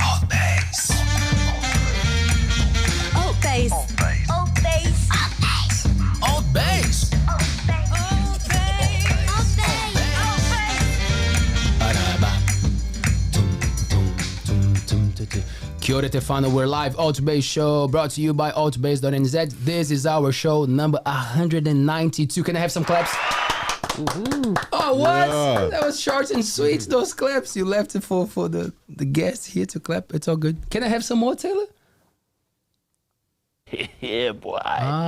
Altbays. Altbays. Altbays. Altbays. Kia ora, Tefano. We're live. Altbays show brought to you by Altbays.nz. This is our show number 192. Can I have some claps? Oh, what? Yeah. That was short and sweet, those claps. You left it for the guests here to clap. It's all good. Can I have some more, Taylor? Yeah, boy.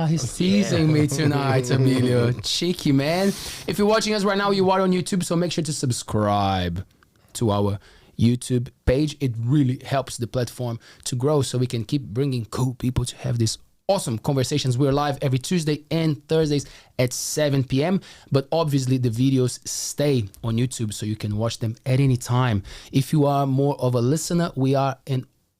He's teasing me tonight, Abilio. Cheeky, man. If you're watching us right now, you are on YouTube, so make sure to subscribe to our YouTube page. It really helps the platform to grow so we can keep bringing cool people to have these awesome conversations. We're live every Tuesday and Thursdays at 7 p.m. But obviously the videos stay on YouTube so you can watch them at any time. If you are more of a listener, we are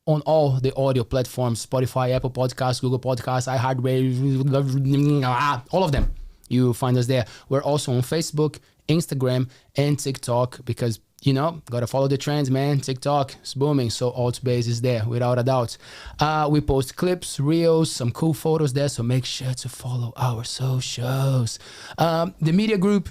on all the audio platforms: Spotify, Apple Podcasts, Google Podcasts, iHeartRadio, all of them. You find us there. We're also on Facebook, Instagram, and TikTok because, you know, gotta follow the trends, man. TikTok is booming, so Altbays is there without a doubt. We post clips, reels, some cool photos there, so make sure to follow our socials. The media group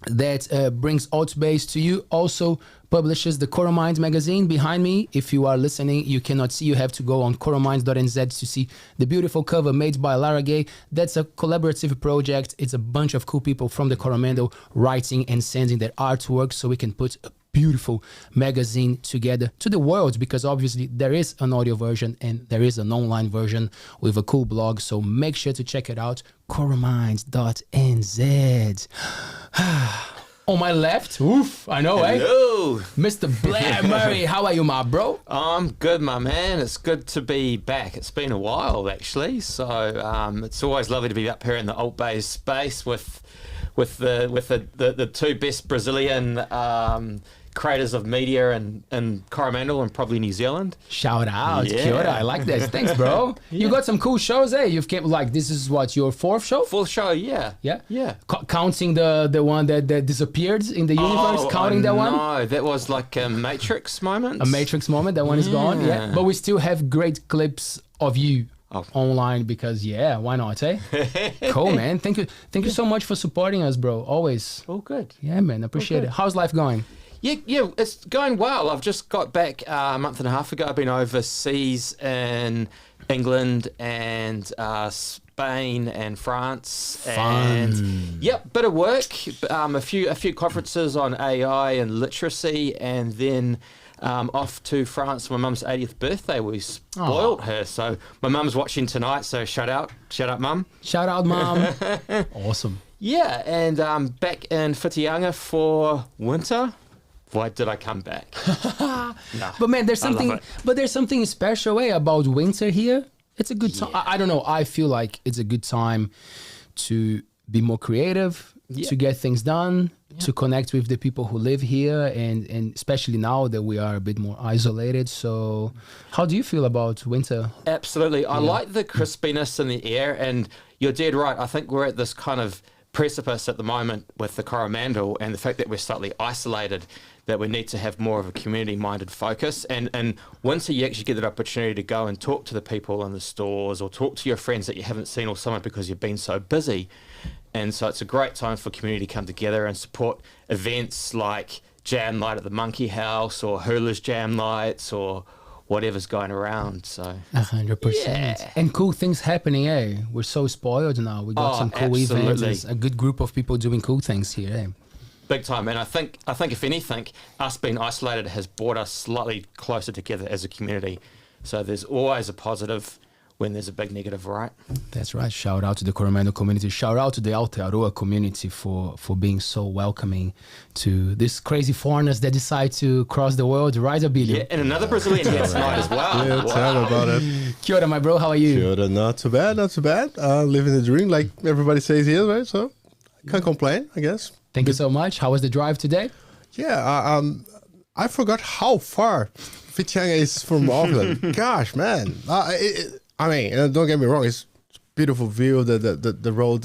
that brings Altbays to you also publishes the Coral Minds magazine behind me. If you are listening, you cannot see, you have to go on coralminds.nz to see the beautiful cover made by Lara Gay. That's a collaborative project. It's a bunch of cool people from the Coromando writing and sending their artwork so we can put a beautiful magazine together to the world, because obviously there is an audio version and there is an online version with a cool blog, so make sure to check it out, coralminds.nz. On my left, oof, I know, Hello. Mr. Blair Murray, how are you, my bro? I'm good, my man. It's good to be back. It's been a while, actually. So it's always lovely to be up here in the Altbays space with the two best Brazilian creators of media in Coromandel and probably New Zealand. Shout out, Yeah. Kia ora, I like that. Thanks, bro. You got some cool shows, eh? You've kept, like, this is what, your fourth show? Full show, yeah. Yeah? Yeah. Counting the one that disappeared in the universe, counting that one? No, that was like a Matrix moment. A Matrix moment, that one is gone, yeah. Yeah. But we still have great clips of you Oh. online because, yeah, why not, eh? Cool, man. Thank you so much for supporting us, bro. Always. All good. Yeah, man, appreciate it. How's life going? Yeah, it's going well. I've just got back a month and a half ago. I've been overseas in England and Spain and France. Fun. And yep, bit of work. A few conferences on AI and literacy, and then off to France for my mum's 80th birthday. We spoiled her, so my mum's watching tonight. So shout out, mum. Shout out, mom. Awesome. Yeah, and back in Whitianga for winter. Why did I come back? No, But man, there's I love something. it. But there's something special about winter here. It's a good time. I don't know. I feel like it's a good time to be more creative, to get things done, to connect with the people who live here, and especially now that we are a bit more isolated. So, how do you feel about winter? Absolutely. I like the crispiness in the air, and you're dead right. I think we're at this kind of precipice at the moment with the Coromandel and the fact that we're slightly isolated, that we need to have more of a community-minded focus. And winter, you actually get that opportunity to go and talk to the people in the stores or talk to your friends that you haven't seen all summer because you've been so busy. And so it's a great time for community to come together and support events like Jam Night at the Monkey House or Hula's Jam Nights or whatever's going around. So 100%. Yeah. And cool things happening, eh? We're so spoiled now. We got some cool events. absolutely. There's a good group of people doing cool things here, eh? Big time. And I think if anything, us being isolated has brought us slightly closer together as a community. So there's always a positive when there's a big negative, right? That's right. Shout out to the Coromando community. Shout out to the Aotearoa community for being so welcoming to these crazy foreigners that decide to cross the world, right, Abilio? Yeah, and another Brazilian here tonight as well. Yeah, tell me about it. Kia ora, my bro. How are you? Kia ora, not too bad, not too bad. Living the dream, like everybody says here, right? So, can't complain, I guess. Thank you so much. How was the drive today? Yeah, I forgot how far Whitianga is from Auckland. Gosh, man. I mean, don't get me wrong, it's beautiful view. The road,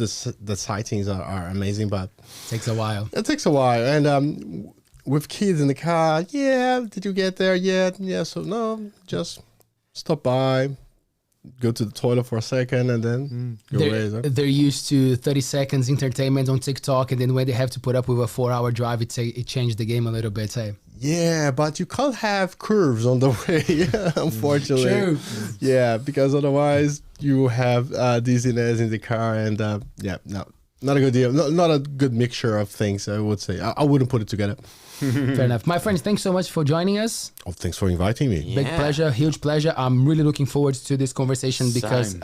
the sightings are amazing, but Takes a while. it takes a while. And with kids in the car, yeah, did you get there yet? Yeah, so no, just stop by, go to the toilet for a second, and then go away. So. They're used to 30 seconds entertainment on TikTok, and then when they have to put up with a 4-hour drive, it changed the game a little bit. Hey, Yeah, but you can't have curves on the way, unfortunately. True. Yeah, because otherwise you have dizziness in the car, and not a good deal. Not a good mixture of things, I would say. I wouldn't put it together. fair enough. My friends, thanks so much for joining us. Oh, thanks for inviting me. Big pleasure, huge pleasure. I'm really looking forward to this conversation because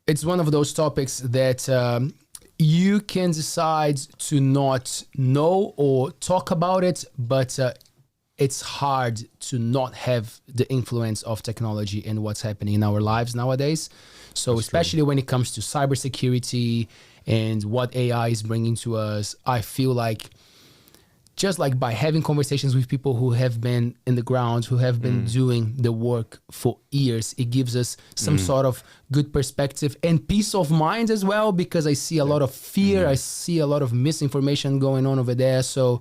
it's one of those topics that you can decide to not know or talk about it, but it's hard to not have the influence of technology and what's happening in our lives nowadays. So especially when it comes to cybersecurity and what AI is bringing to us, I feel like just like by having conversations with people who have been in the ground, who have been doing the work for years, it gives us some sort of good perspective and peace of mind as well, because I see a lot of fear. I see a lot of misinformation going on over there. So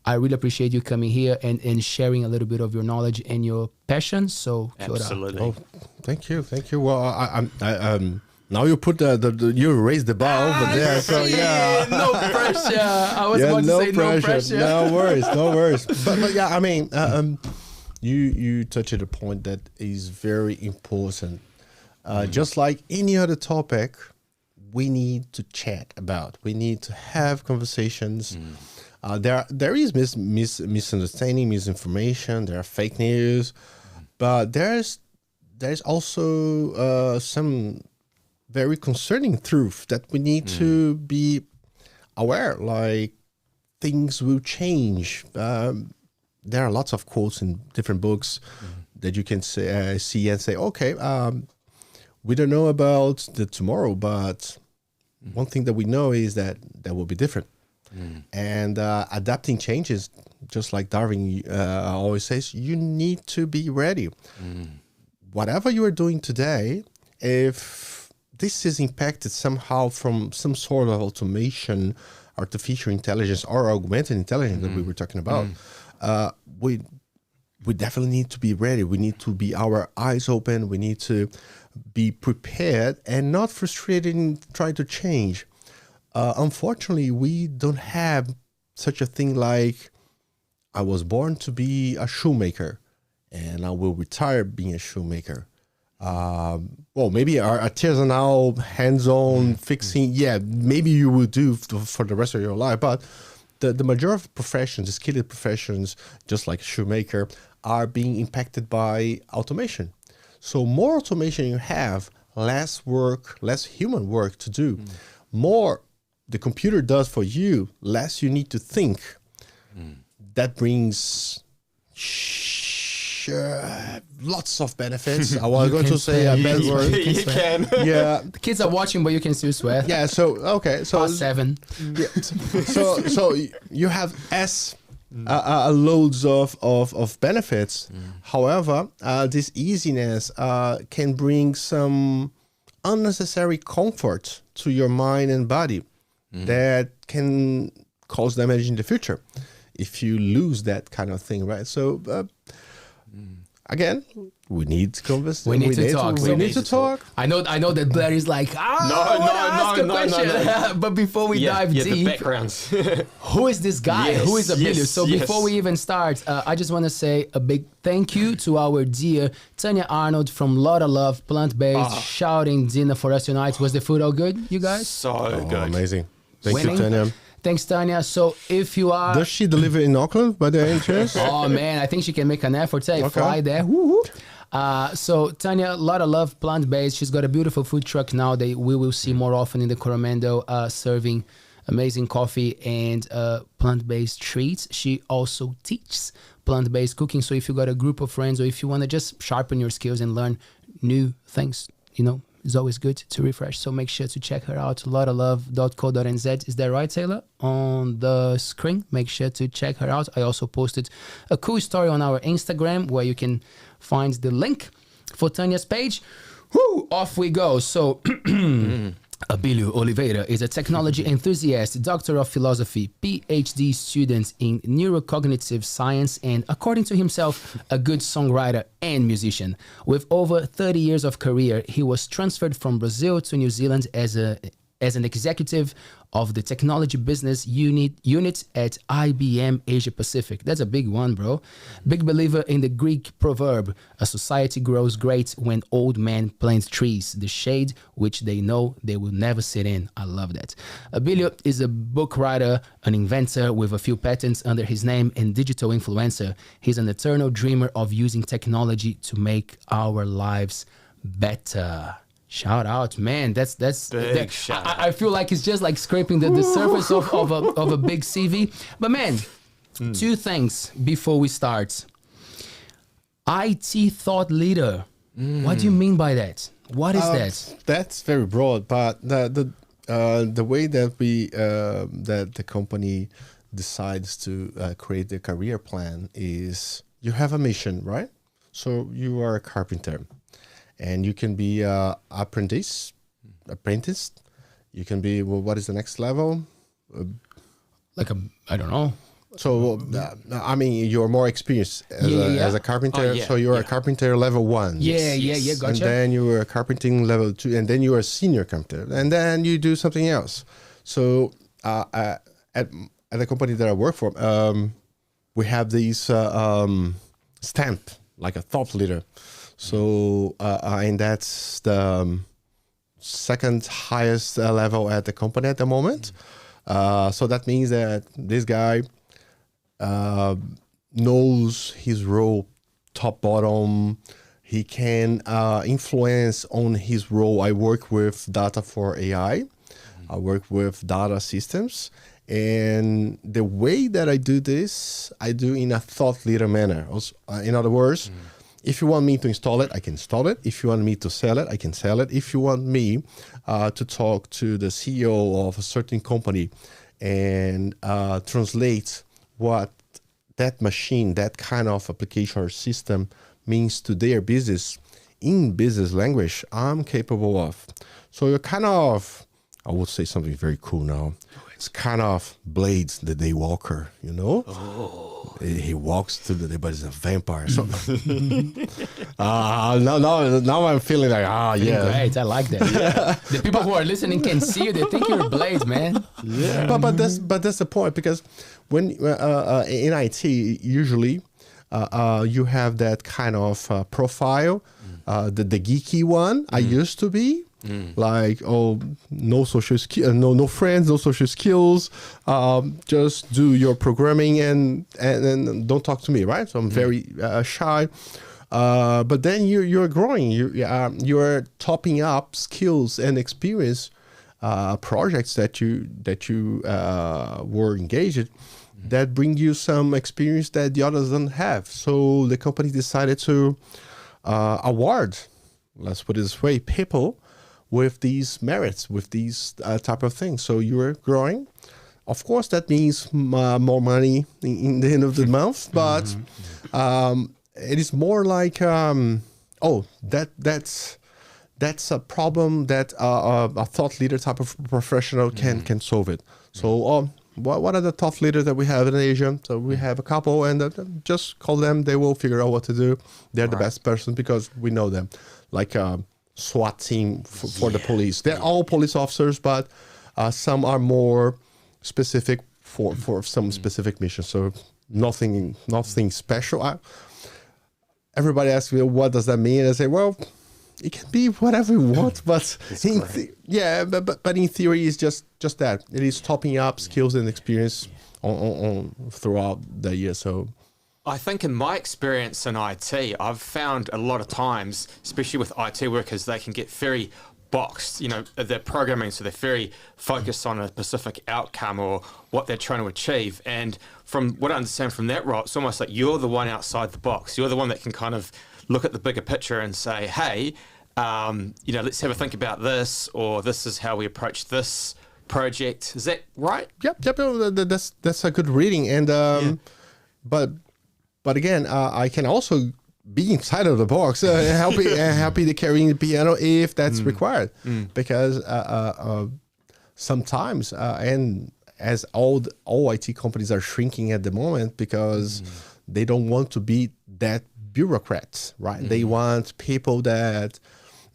I really appreciate you coming here and sharing a little bit of your knowledge and your passion. So kia ora. Absolutely. Oh, thank you. Well, I now you put you raise the bar over there, so yeah. No pressure. I was about to say no pressure. No worries. But yeah, I mean, you touched a point that is very important. Just like any other topic, we need to chat about. We need to have conversations. There is misunderstanding, misinformation. There are fake news, but there's also some very concerning truth that we need to be aware. Like things will change. There are lots of quotes in different books that you can see and say, okay, we don't know about the tomorrow, but one thing that we know is that will be different. And adapting changes, just like Darwin always says, you need to be ready. Whatever you are doing today, if this is impacted somehow from some sort of automation, artificial intelligence, or augmented intelligence that we were talking about, we definitely need to be ready. We need to be our eyes open. We need to be prepared and not frustrated in trying to change. Unfortunately, we don't have such a thing like, I was born to be a shoemaker and I will retire being a shoemaker. Well, maybe artisanal, hands-on fixing, maybe you will do for the rest of your life. But the majority of professions, the skilled professions, just like a shoemaker, are being impacted by automation. So more automation you have, less work, less human work to do. More the computer does for you, less you need to think. That brings lots of benefits. I was going to say a bad word. You can. Yeah. The kids are watching, but you can still swear. Yeah. So okay. So Past 7. yeah. So you have loads of benefits. However, this easiness can bring some unnecessary comfort to your mind and body that can cause damage in the future if you lose that kind of thing, right? So again, we need to converse. We need to talk. We need to talk. I know that Blair is like, No. But before we dive the deep, backgrounds. who is this guy? Yes, Who is Abilio? yes, So yes. before we even start, I just want to say a big thank you to our dear Tanya Arnold from Lotta Love Plant-Based, shouting dinner for us tonight. Was the food all good, you guys? So good. Amazing. Thank Winning. you, Tanya. Thanks, Tanya. So if you are... Does she deliver in Auckland by the any chance? Oh man, I think she can make an effort. Say, fly there. Woo-hoo. So Tanya, a lot of love, plant-based. She's got a beautiful food truck now that we will see more often in the Coromandel, serving amazing coffee and plant-based treats. She also teaches plant-based cooking. So if you got a group of friends or if you want to just sharpen your skills and learn new things, it's always good to refresh. So make sure to check her out, lottalove.co.nz. Is that right, Taylor? On the screen, make sure to check her out. I also posted a cool story on our Instagram where you can find the link for Tanya's page. Whoo, off we go. So, Abilio Oliveira is a technology enthusiast, doctor of philosophy, PhD student in neurocognitive science, and according to himself, a good songwriter and musician. With over 30 years of career, he was transferred from Brazil to New Zealand as an executive of the technology business unit at IBM Asia Pacific. That's a big one, bro. Big believer in the Greek proverb, a society grows great when old men plant trees, the shade which they know they will never sit in. I love that. Abilio is a book writer, an inventor with a few patents under his name, and digital influencer. He's an eternal dreamer of using technology to make our lives better. Shout out, man. That's Big shout out. I feel like it's just like scraping the surface of a big CV. But man, two things before we start. IT thought leader. What do you mean by that? What is that? That's very broad, but the way that that the company decides to create the career plan is you have a mission, right? So you are a carpenter. And you can be apprentice. You can be, well, what is the next level? I don't know. So, I mean, you're more experienced as a carpenter. So you're a carpenter level 1. Yeah, gotcha. And then you were a carpenting level 2. And then you are a senior carpenter. And then you do something else. So at the company that I work for, we have these stamp, like a thought leader. So, and that's the second highest level at the company at the moment. So that means that this guy knows his role top, bottom. He can influence on his role. I work with data for AI. I work with data systems. And the way that I do this, I do in a thought leader manner. Also, in other words, if you want me to install it, I can install it. If you want me to sell it, I can sell it. If you want me to talk to the CEO of a certain company and translate what that machine, that kind of application or system means to their business in business language, I'm capable of. So you're kind of, I would say something very cool now. It's kind of Blades, the Daywalker, you know? Oh. He walks through the day, but he's a vampire. So now I'm feeling like, yeah. Great, I like that. Yeah. The people who are listening can see you. They think you're Blades, man. Yeah. But that's the point, because when in IT, usually you have that kind of profile, the geeky one. I used to be. Like, no social skill, no friends, no social skills. Just do your programming and don't talk to me, right? So I'm very shy. But then you're growing. You're topping up skills and experience projects that you were engaged in, that bring you some experience that the others don't have. So the company decided to award, let's put it this way, people with these merits, with these type of things. So you're growing. Of course, that means more money in the end of the month, but it is more like, that's a problem that a thought leader type of professional can solve it. So what are the thought leaders that we have in Asia? So we have a couple, and just call them. They will figure out what to do. They're the best person because we know them. Like SWAT team for the police. They're all police officers, but some are more specific for some specific missions. So nothing special. Everybody asks me, what does that mean? I say, well, it can be whatever you want, but but in theory, it's just that. It is topping up skills and experience on throughout the year. So I think in my experience in IT, I've found a lot of times, especially with IT workers, they can get very boxed. You know, they're programming, so they're very focused on a specific outcome or what they're trying to achieve. And from what I understand from that role, it's almost like you're the one outside the box. You're the one that can kind of look at the bigger picture and say, hey, let's have a think about this, or this is how we approach this project. Is that right? Yep. That's a good reading. And but again, I can also be inside of the box, happy to carrying the piano if that's required, because sometimes and as all IT companies are shrinking at the moment because they don't want to be that bureaucrats, right? They want people that,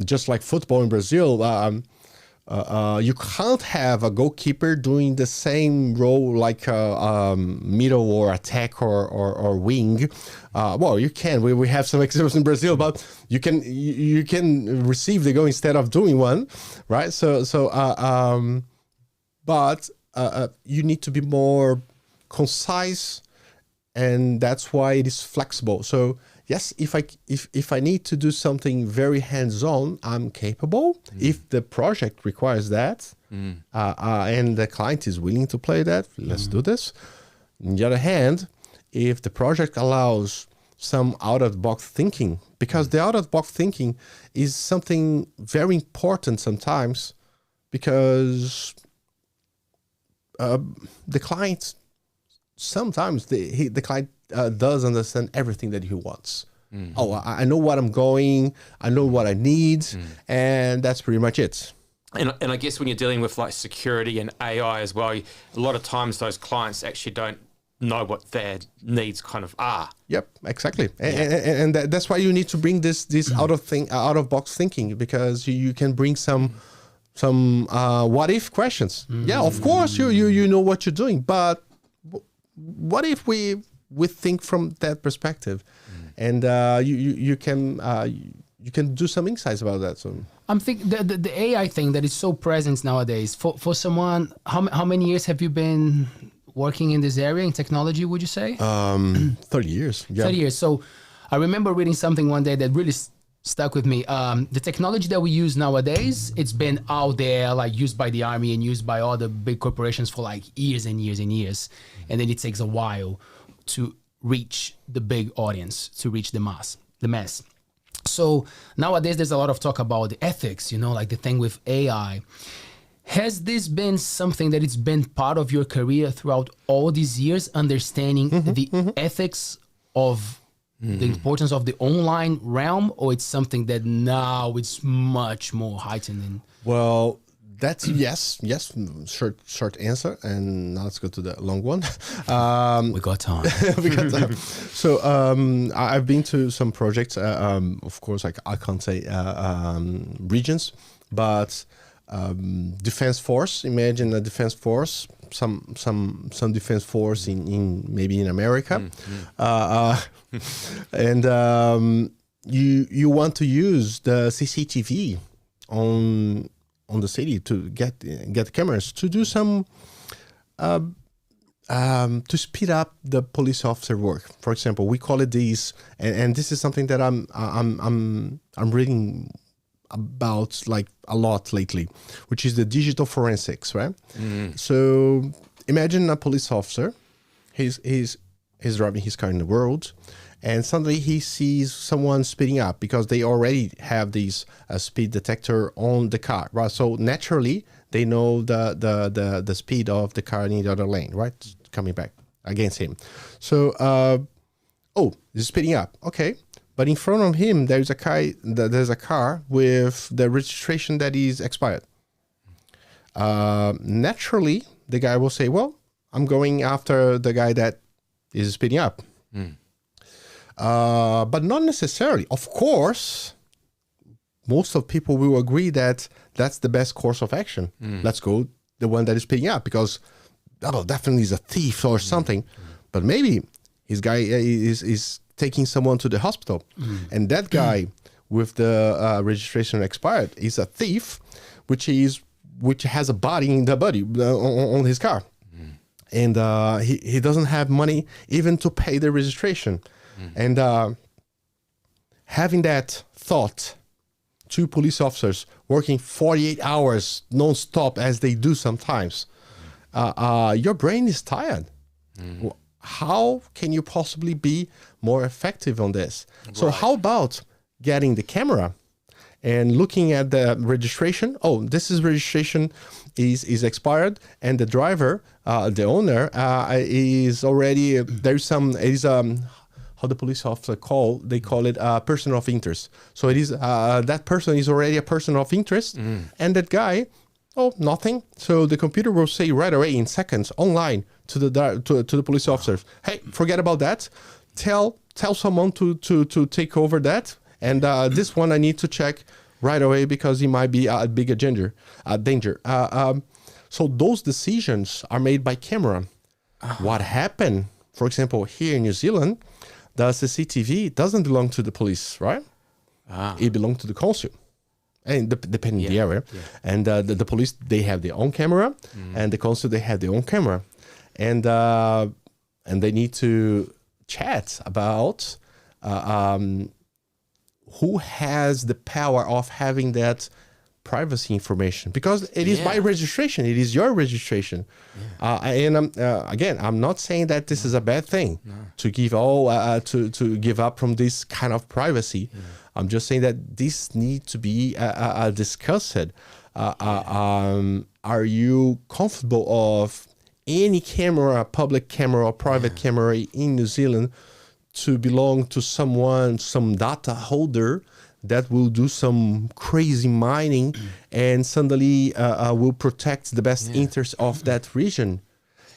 just like football in Brazil, you can't have a goalkeeper doing the same role like middle or attack or wing. Well, you can. We have some examples in Brazil, but you can receive the goal instead of doing one, right? But you need to be more concise, and that's why it is flexible. So yes, if I need to do something very hands-on, I'm capable. If the project requires that, and the client is willing to play that, let's do this. On the other hand, if the project allows some out-of-the-box thinking, because the out-of-the-box thinking is something very important sometimes, because the client, sometimes the client does understand everything that he wants. Oh, I know what I'm going, I know what I need, and that's pretty much it. And I guess when you're dealing with like security and AI as well, a lot of times those clients actually don't know what their needs kind of are. Yep, exactly. And that's why you need to bring this out of box thinking, because you can bring some what if questions. Yeah, of course you know what you're doing, but what if we think from that perspective, and you can do some insights about that. So I'm thinking the AI thing that is so present nowadays for someone. How many years have you been working in this area in technology? Would you say 30 years? Yeah. 30 years. So I remember reading something one day that really stuck with me. The technology that we use nowadays, it's been out there, like used by the army and used by all the big corporations for like years and years and years. And then it takes a while to reach the big audience, to reach the mass. So nowadays there's a lot of talk about the ethics, like the thing with AI. Has this been something that it's been part of your career throughout all these years, understanding the ethics of the importance of the online realm, or it's something that now it's much more heightened? Well, that's yes. Short answer, and now let's go to the long one. We got time. So I've been to some projects. Of course, I can't say regions, but defense force. Imagine a defense force. Some defense force in maybe in America, and you want to use the CCTV on the city to get cameras to do some to speed up the police officer work. For example, we call it these, and this is something that I'm reading about like a lot lately, which is the digital forensics, right? So imagine a police officer, he's driving his car in the road, and suddenly he sees someone speeding up because they already have these speed detector on the car, right? So naturally they know the speed of the car in the other lane, right? Coming back against him. So he's speeding up, okay. But in front of him, there's a car with the registration that is expired. Naturally, the guy will say, well, I'm going after the guy that is speeding up. But not necessarily. Of course, most of people will agree that that's the best course of action. Let's go the one that is speeding up, because definitely is a thief or something. But maybe his guy is taking someone to the hospital, and that guy with the registration expired is a thief, which has a body in the body on his car, and he doesn't have money even to pay the registration, and having that thought, two police officers working 48 hours non-stop as they do sometimes, your brain is tired. How can you possibly be more effective on this? Right. So how about getting the camera and looking at the registration? Oh, this is registration is expired, and the driver, the owner, is already there's some how the police officer they call it person of interest. So it is that person is already a person of interest, and that guy, nothing. So the computer will say right away in seconds online to the police officers, hey, forget about that. Tell someone to take over that, and this one I need to check right away because he might be a bigger danger. So those decisions are made by camera. What happened, for example, here in New Zealand, the CCTV doesn't belong to the police, right? It belongs to the council, and depending the area. Yeah. And the police, they have their own camera, and the council, they have their own camera, and they need to chat about who has the power of having that privacy information, because it is my registration, it is your registration. And again, I'm not saying that this is a bad thing to give to give up from this kind of privacy. I'm just saying that this needs to be discussed. Are you comfortable of any camera, public camera or private camera in New Zealand, to belong to someone, some data holder that will do some crazy mining and suddenly will protect the best interests of that region?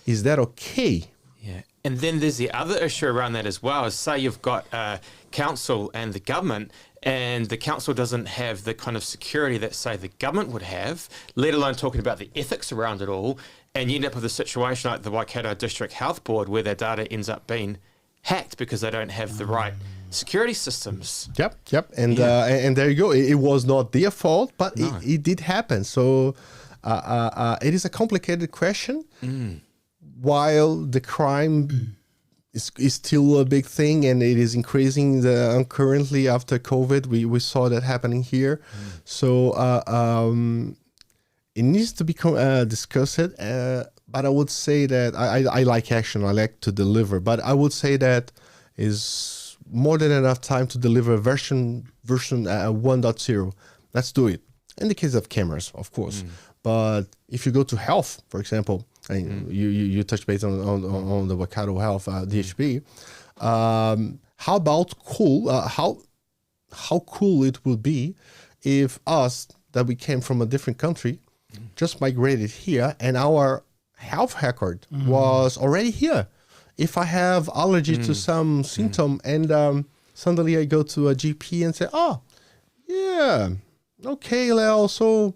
Is that okay? Yeah. And then there's the other issue around that as well, is say you've got council and the government, and the council doesn't have the kind of security that, say, the government would have, let alone talking about the ethics around it all, and you end up with a situation like the Waikato District Health Board where their data ends up being hacked because they don't have the right security systems. Yep. And there you go. It was not their fault, but it did happen. So it is a complicated question. While the crime is still a big thing and it is increasing currently after COVID, we saw that happening here. So it needs to be discussed. But I would say that I like action. I like to deliver. But I would say that is more than enough time to deliver version 1.0. Let's do it. In the case of cameras, of course. But if you go to health, for example, and you touch base on the Waikato Health DHB, how about how cool it would be if us, that we came from a different country, just migrated here and our health record was already here. If I have allergy to some symptom and suddenly I go to a GP and say, okay, Leo, so,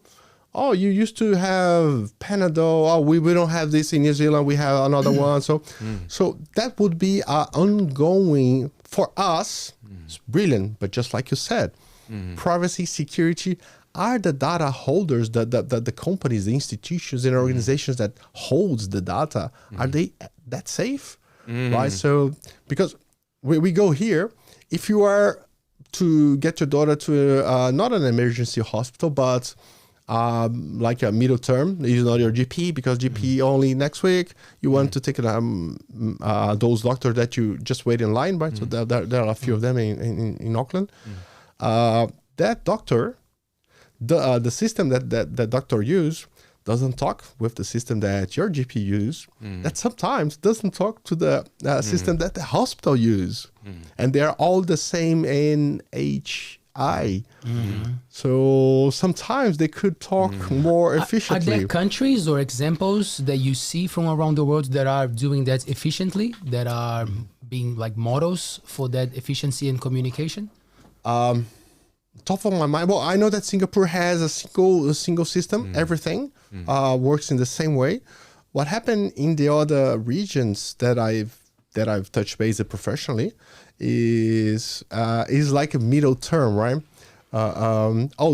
you used to have Panadol. We don't have this in New Zealand. We have another one. So that would be ongoing for us. It's brilliant. But just like you said, privacy, security are the data holders, the companies, the institutions and organizations that holds the data. Are they that safe? Right? So because we go here, if you are to get your daughter to not an emergency hospital, but like a middle term, it's not your GP, because GP only next week. You want to take those doctors that you just wait in line, right? So there are a few of them in Auckland. That doctor, the system that doctor use doesn't talk with the system that your GP use. That sometimes doesn't talk to the system that the hospital use. And they're all the same NHI. So sometimes they could talk more efficiently. Are there countries or examples that you see from around the world that are doing that efficiently, that are being like models for that efficiency and communication? Top of my mind, well, I know that Singapore has a single system. Everything works in the same way. What happened in the other regions that I've touched base professionally is like a middle term, right?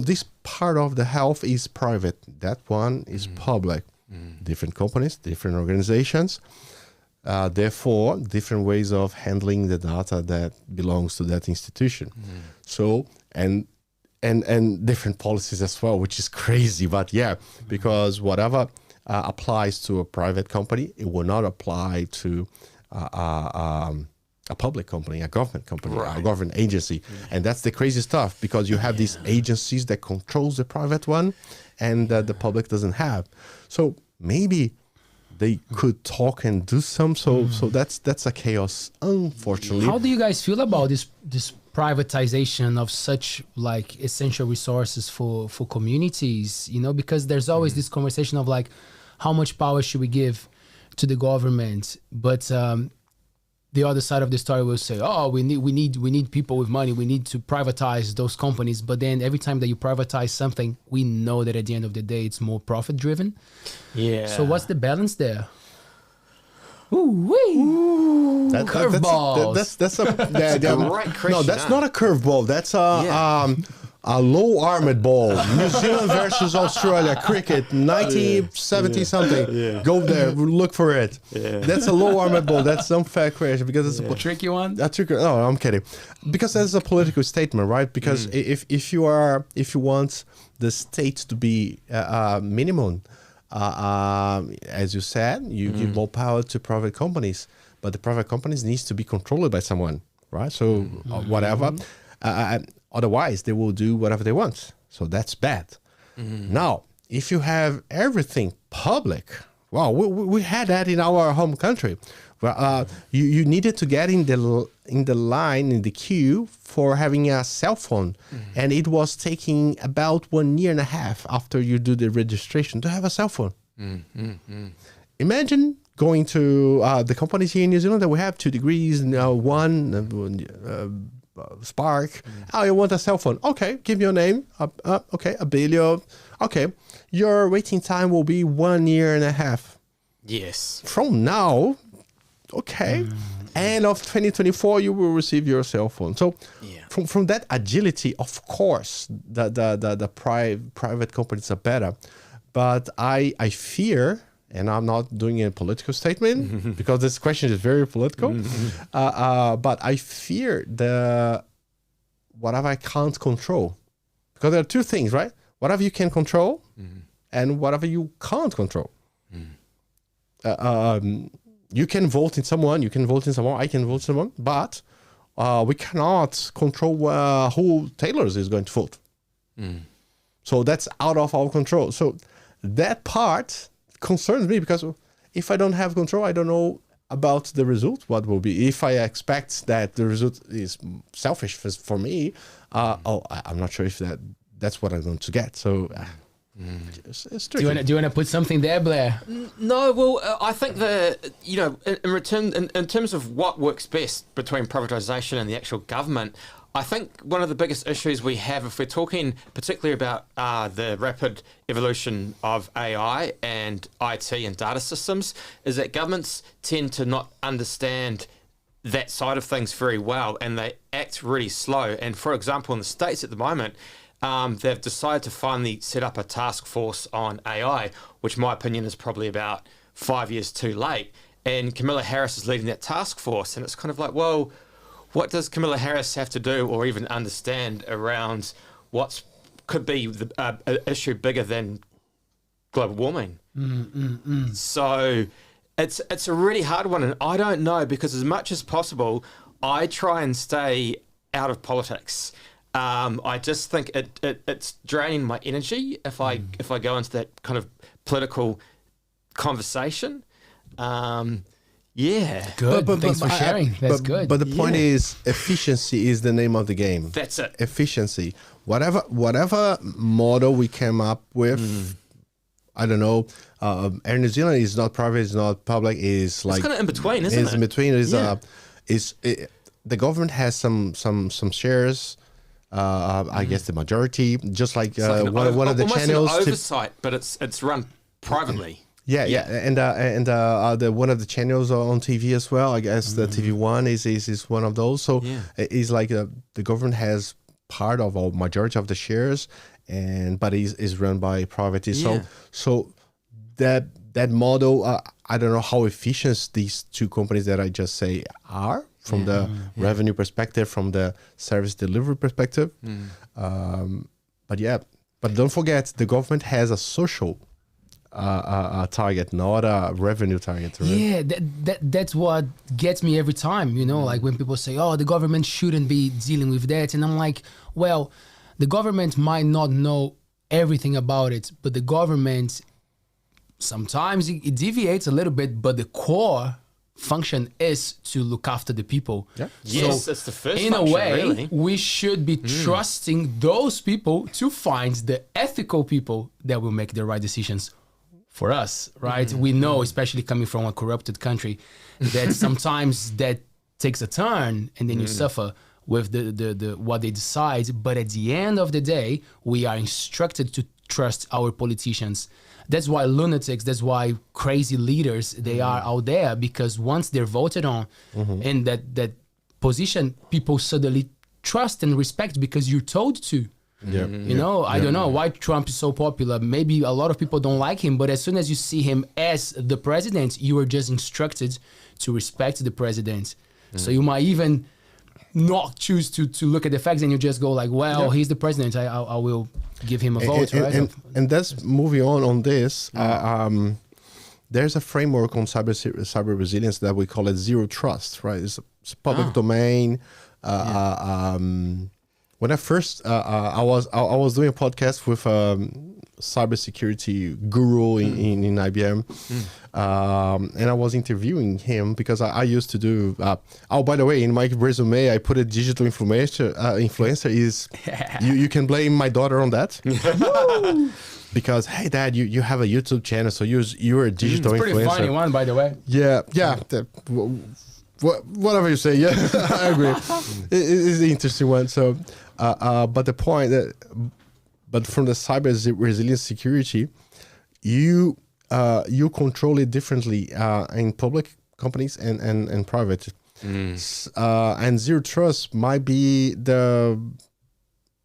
This part of the health is private. That one is public. Different companies, different organizations. Therefore, different ways of handling the data that belongs to that institution. So, and different policies as well, which is crazy. But because whatever applies to a private company, it will not apply to a public company, a government company, a government agency. And that's the crazy stuff, because you have these agencies that controls the private one and the public doesn't have. So maybe they could talk and do some. So that's a chaos, unfortunately. How do you guys feel about this privatization of such like essential resources for communities? You know, because there's always this conversation of like, how much power should we give to the government? But the other side of the story will say, oh, we need people with money. We need to privatize those companies. But then every time that you privatize something, we know that at the end of the day, it's more profit driven. Yeah. So what's the balance there? Ooh-wee. Curveball. That's a great question. No, that's not a curveball. That's a low armored ball. New Zealand versus Australia cricket, 1970 something. Go there, look for it. That's a low armored ball. That's unfair question because it's a tricky one. That's tricky. No, I'm kidding. Because that's a political statement, right? Because if you want the state to be minimum, as you said, you give more power to private companies, but the private companies needs to be controlled by someone, right? So whatever. Otherwise, they will do whatever they want. So that's bad. Now, if you have everything public, wow, we had that in our home country. Well, you needed to get in the line, in the queue for having a cell phone. And it was taking about 1.5 years after you do the registration to have a cell phone. Imagine going to the companies here in New Zealand that we have 2 degrees, Spark. Oh, you want a cell phone? Okay, give me your name. Okay, Abilio. Okay, your waiting time will be 1.5 years. Yes. From now, okay, end of 2024, you will receive your cell phone. So, from that agility, of course, the private companies are better. But I fear, and I'm not doing a political statement because this question is very political, but I fear whatever I can't control. Because there are 2 things, right? Whatever you can control and whatever you can't control. You can vote in someone, I can vote in someone, but we cannot control who Taylor's is going to vote. So that's out of our control. So that part concerns me because if I don't have control, I don't know about the result, what will be. If I expect that the result is selfish for me, I'm not sure if that's what I'm going to get. So it's tricky. Do you want to put something there, Blair? No, well, I think in terms of what works best between privatisation and the actual government, I think one of the biggest issues we have, if we're talking particularly about the rapid evolution of AI and IT and data systems, is that governments tend to not understand that side of things very well, and they act really slow. And for example, in the States at the moment, they've decided to finally set up a task force on AI, which in my opinion is probably about 5 years too late. And Kamala Harris is leading that task force, and it's kind of like, well, what does Kamala Harris have to do or even understand around what could be an issue bigger than global warming? So it's a really hard one, and I don't know, because as much as possible, I try and stay out of politics. I just think it's draining my energy if I go into that kind of political conversation. Good. Thanks for sharing. That's good. But the point is, efficiency is the name of the game. That's it. Efficiency. Whatever model we came up with, I don't know. Air New Zealand is not private, it's not public. It's like kind of in between, isn't it? It's in between. The government has some shares. I guess the majority, just like one of the channels. An oversight, but it's run privately. And the one of the channels are on TV as well. I guess the TV1 is one of those. So it's like the government has part of a majority of the shares, but is run by private. So that model, I don't know how efficient these 2 companies that I just say are from the revenue perspective, from the service delivery perspective. But don't forget, the government has a social target, not a revenue target. Right? Yeah, that's what gets me every time, like when people say, oh, the government shouldn't be dealing with that. And I'm like, well, the government might not know everything about it, but the government sometimes it deviates a little bit, but the core function is to look after the people. Yeah. Yes, that's the first in a function, way, really. we should be trusting those people to find the ethical people that will make the right decisions for us, right? We know, especially coming from a corrupted country, that sometimes that takes a turn and then you suffer with the what they decide. But at the end of the day, we are instructed to trust our politicians. That's why lunatics, that's why crazy leaders, they are out there, because once they're voted on in that position, people suddenly trust and respect because you're told to. You know, I don't know why Trump is so popular. Maybe a lot of people don't like him, but as soon as you see him as the president, you are just instructed to respect the president. So you might even not choose to look at the facts, and you just go like, well, he's the president, I will give him a vote, right? And that's moving on this. There's a framework on cyber resilience that we call it zero trust, right? It's public domain. When I first I was doing a podcast with cybersecurity guru in IBM, and I was interviewing him because I used to do. By the way, in my resume, I put a digital influencer. Is you can blame my daughter on that. Because hey, Dad, you have a YouTube channel, so you're a digital influencer. Pretty funny one, by the way. Yeah. Whatever you say, yeah, I agree. It's an interesting one. So, but the point but from the cyber resilience security, you control it differently in public companies and private. And zero trust might be the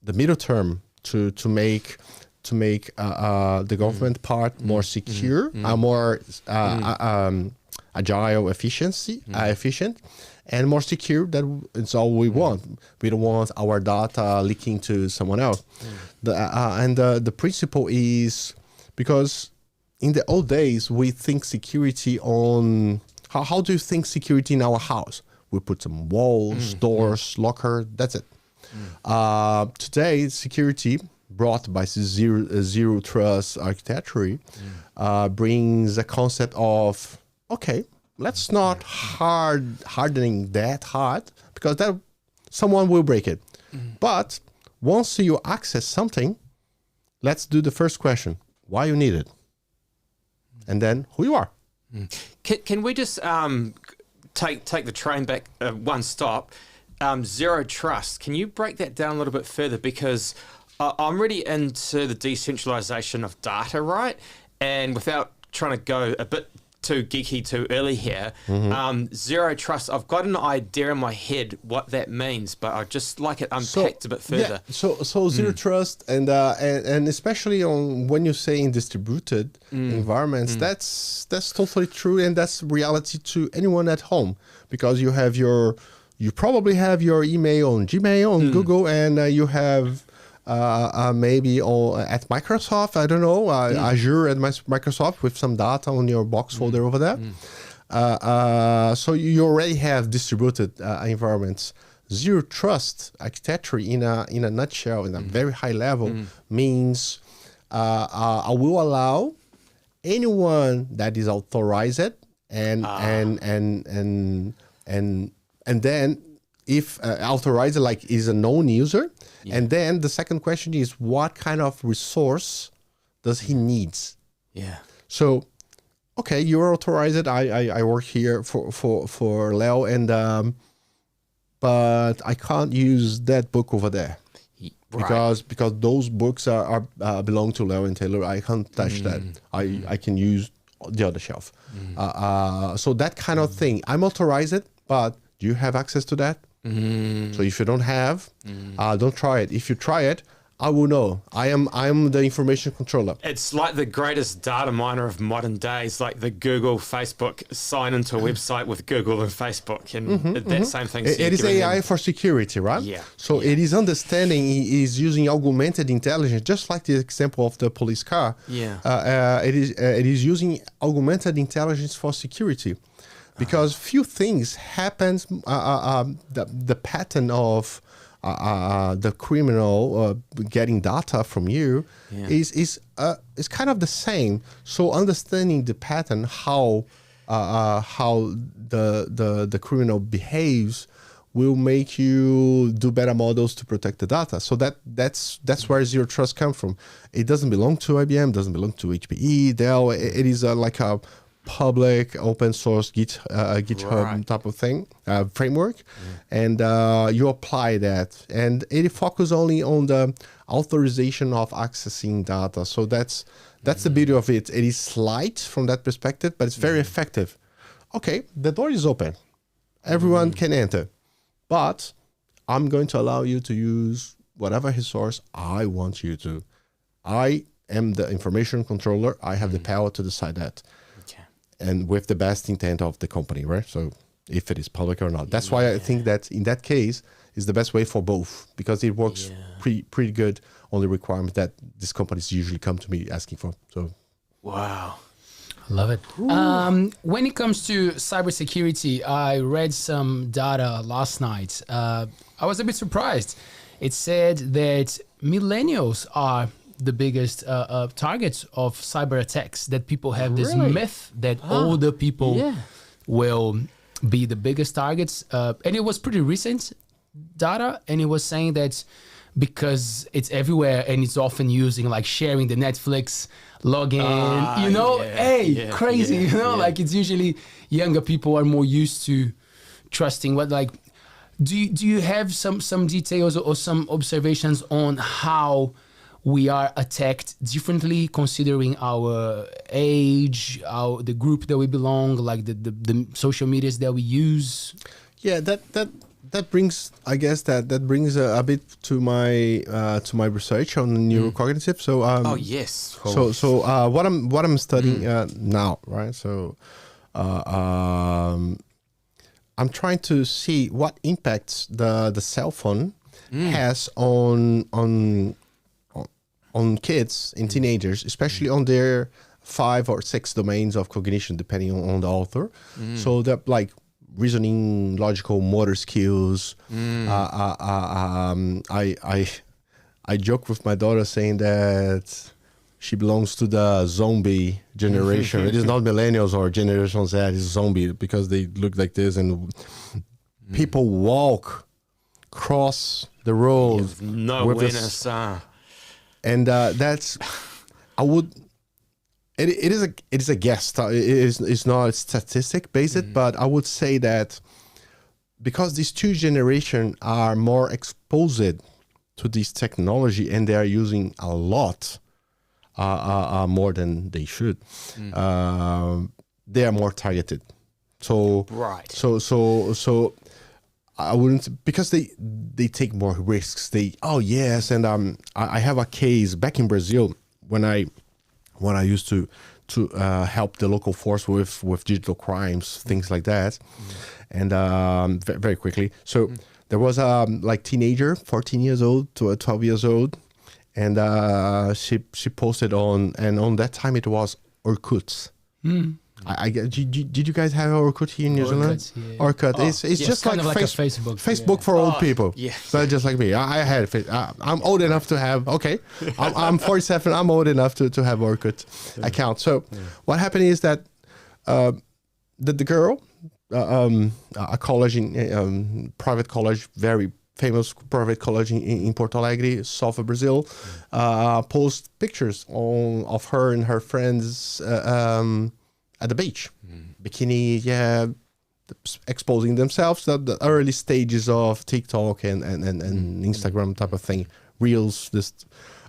middle term to make the government part more secure, more agile, efficient, and more secure. That it's all we want. We don't want our data leaking to someone else. The principle is because in the old days we think security on how do you think security in our house? We put some walls, doors, locker. That's it. Today, security brought by zero trust architecture brings a concept of, okay, let's not hardening that hard because that someone will break it. But once you access something, let's do the first question: why you need it, and then who you are. Can we just take the train back one stop? Zero trust. Can you break that down a little bit further? Because I'm really into the decentralization of data, right? And without trying to go a bit too geeky too early here, zero trust, I've got an idea in my head what that means, but I'd just like it unpacked a bit further. Yeah, so zero trust and especially on when you say in distributed environments, that's totally true, and that's reality to anyone at home, because you probably have your email on Gmail, on Google, and you have maybe at Microsoft, I don't know, Azure at Microsoft with some data on your box folder over there. So you already have distributed environments. Zero trust architecture in a nutshell, in a very high level, means I will allow anyone that is authorized and then if authorized like is a known user. And then the second question is, what kind of resource does he needs? Yeah. So, okay, you're authorized. I work here for Leo, and but I can't use that book over there because those books are belong to Leo and Taylor. I can't touch that. I can use the other shelf. So that kind of thing. I'm authorized, but do you have access to that? So if you don't have, don't try it. If you try it, I will know. I am the information controller. It's like the greatest data miner of modern days, like the Google, Facebook sign into a website with Google and Facebook, and that same thing. It is AI for security, right? Yeah. So it is understanding, is using augmented intelligence, just like the example of the police car. Yeah. It is using augmented intelligence for security. Because few things happens, the pattern of the criminal getting data from you is kind of the same. So understanding the pattern, how the criminal behaves, will make you do better models to protect the data. So that's where zero trust comes from. It doesn't belong to IBM, doesn't belong to HPE, Dell. It is like a public open source GitHub type of thing, framework. And you apply that. And it focuses only on the authorization of accessing data. So that's the beauty of it. It is light from that perspective, but it's very effective. Okay, the door is open. Everyone can enter. But I'm going to allow you to use whatever resource I want you to. I am the information controller. I have the power to decide that. Okay. And with the best intent of the company, right? So if it is public or not. That's why I think that in that case is the best way for both, because it works pretty good on the requirement that these companies usually come to me asking for. So, wow. Love it. When it comes to cybersecurity, I read some data last night. I was a bit surprised. It said that millennials are the biggest targets of cyber attacks, that people have this myth that older people will be the biggest targets. And it was pretty recent data. And it was saying that because it's everywhere and it's often using like sharing the Netflix login, crazy, like it's usually younger people are more used to trusting what, like, do you have some details or some observations on how we are attacked differently considering our age, the group that we belong, like the social medias that we use? Yeah, that brings, I guess that brings a bit to my research on neurocognitive. So So what I'm studying now, right? So I'm trying to see what impacts the cell phone has on kids and teenagers, especially on their 5 or 6 domains of cognition, depending on the author. So that like reasoning, logical, motor skills. I joke with my daughter saying that she belongs to the zombie generation. It is not millennials or Generation Z, it's zombie, because they look like this and people walk, cross the road. No awareness. And that's, I would... It is a guess. It's not a statistic based, but I would say that because these two generations are more exposed to this technology and they are using a lot more than they should, they are more targeted. So I wouldn't, because they take more risks. And I have a case back in Brazil when I used to help the local force with digital crimes, things like that. And very quickly. So there was a teenager, 14 years old to 12 years old. And she posted on that time it was Orkut. Did you guys have Orkut here in New Zealand? Yeah. Orkut. It's just like a Facebook. Facebook for old people. Yeah. So just like me. I had it. I'm old enough to have, I'm 47. I'm old enough to have Orkut account. So what happened is that the girl, a college private college, very famous private college in Porto Alegre, south of Brazil, post pictures of her and her friends at the beach, bikini, exposing themselves at the early stages of TikTok and Instagram type of thing. Reels.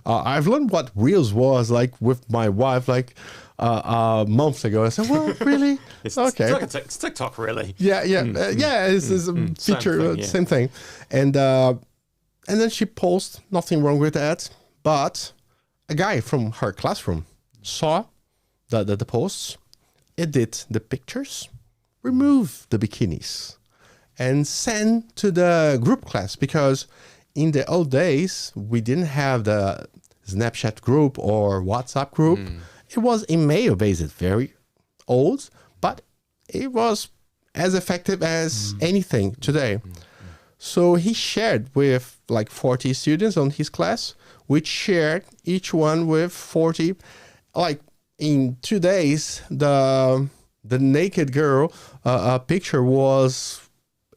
I've learned what Reels was like with my wife months ago. I said, well, really? Okay. It's TikTok, really. It's a feature, same thing. And then she posts, nothing wrong with that. But a guy from her classroom saw the posts, edit the pictures, remove the bikinis, and send to the group class, because in the old days, we didn't have the Snapchat group or WhatsApp group. It was email based, very old, but it was as effective as anything today. So he shared with like 40 students on his class, which shared each one with 40. Like in 2 days, the naked girl picture was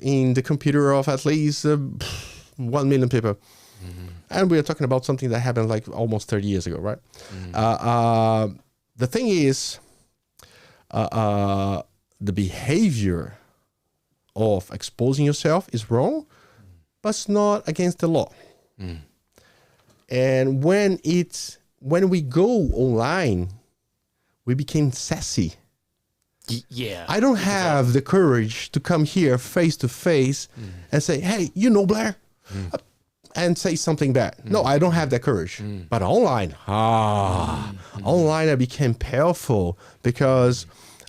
in the computer of at least 1 million people. And we are talking about something that happened like almost 30 years ago, right? The thing is, the behavior of exposing yourself is wrong, but it's not against the law. And when we go online, we became sassy. Yeah. I don't have the courage to come here face to face and say, hey, Blair, and say something bad. No, I don't have that courage. But online, online I became powerful because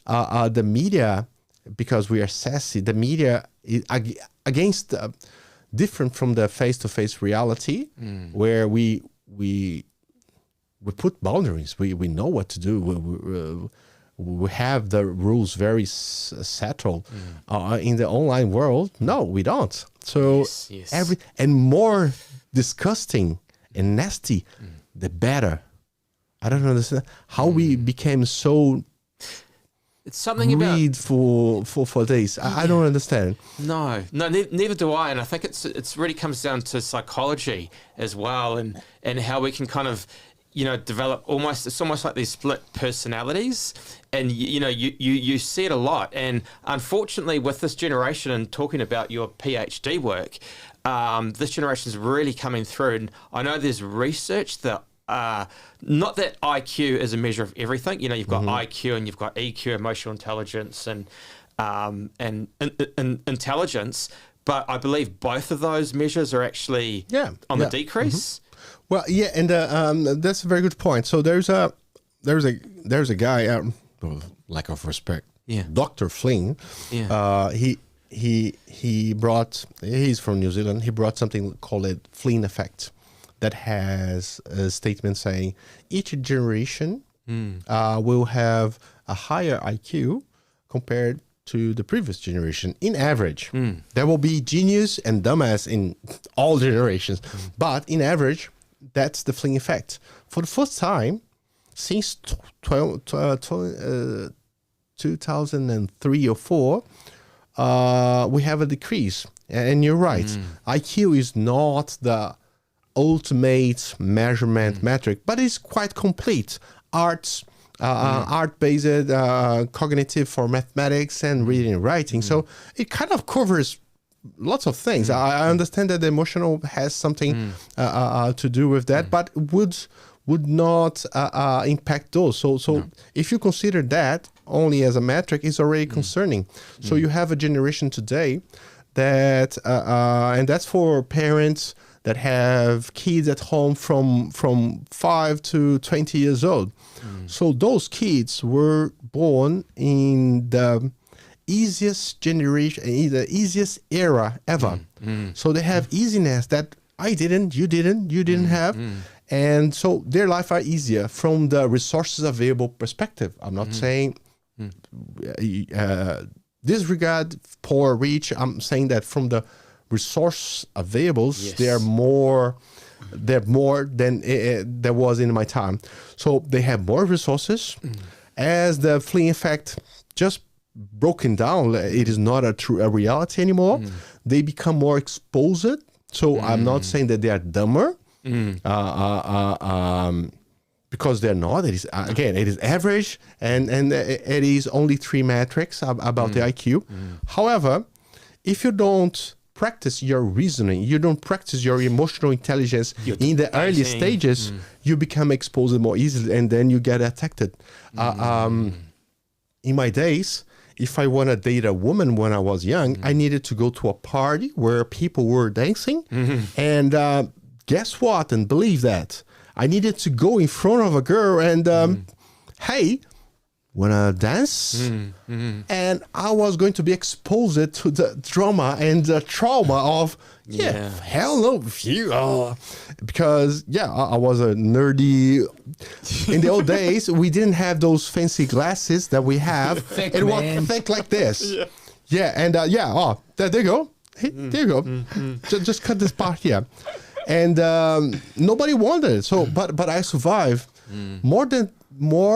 the media, because we are sassy, the media is against different from the face-to-face reality where we put boundaries. We know what to do. We have the rules very settled. In the online world, no, we don't. So yes. and more disgusting and nasty, the better. I don't understand how we became so It's something about greed for this. I don't understand. No, neither do I. And I think it's really comes down to psychology as well, and how we can kind of, develop it's almost like these split personalities, and you see it a lot. And unfortunately, with this generation, and talking about your PhD work, this generation is really coming through. And I know there's research that. Not that IQ is a measure of everything. You've got IQ and you've got EQ, emotional intelligence, and intelligence. But I believe both of those measures are actually on the decrease. Well, yeah, and that's a very good point. So there's a guy, lack of respect, Dr. Flynn. He's from New Zealand. He brought something called it Flynn effect, that has a statement saying each generation will have a higher IQ compared to the previous generation in average. There will be genius and dumbass in all generations, but in average, that's the Flynn effect. For the first time since 2003 or 4, we have a decrease. And you're right, IQ is not the ultimate measurement metric, but it's quite complete. Art-based, cognitive for mathematics and reading and writing. So it kind of covers lots of things. I understand that the emotional has something to do with that, but would not impact those. So if you consider that only as a metric, it's already concerning. So you have a generation today that, and that's for parents that have kids at home from 5 to 20 years old. So those kids were born in the easiest generation, in the easiest era ever. So they have easiness that I didn't, you didn't have. And so their life are easier from the resources available perspective. I'm not saying disregard poor, rich. I'm saying that from the resource availables, they're more than there was in my time. So they have more resources. As the Flynn effect just broken down, it is not a reality anymore. They become more exposed. So I'm not saying that they are dumber, because they're not. It is again, it is average, and it is only 3 metrics about the IQ. However, if you don't practice your reasoning, you don't practice your emotional intelligence in the early stages, you become exposed more easily, and then you get attacked. In my days, if I want to date a woman when I was young, I needed to go to a party where people were dancing, and guess what? And believe that I needed to go in front of a girl and hey, wanna dance? And I was going to be exposed to the drama and the trauma of hell no with you, because I was a nerdy. In the old days, we didn't have those fancy glasses that we have. It was thick like this. And there they go. Hey, there you go. Just cut this part here. And nobody wanted it. So, but I survived. More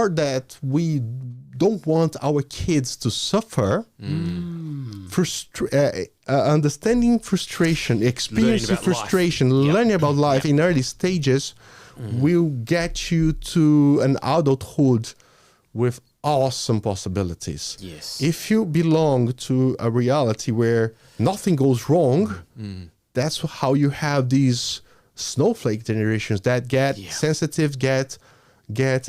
that we don't want our kids to suffer. Understanding frustration, experiencing frustration, learning about life in early stages will get you to an adulthood with awesome possibilities. Yes. If you belong to a reality where nothing goes wrong, that's how you have these snowflake generations that get sensitive, get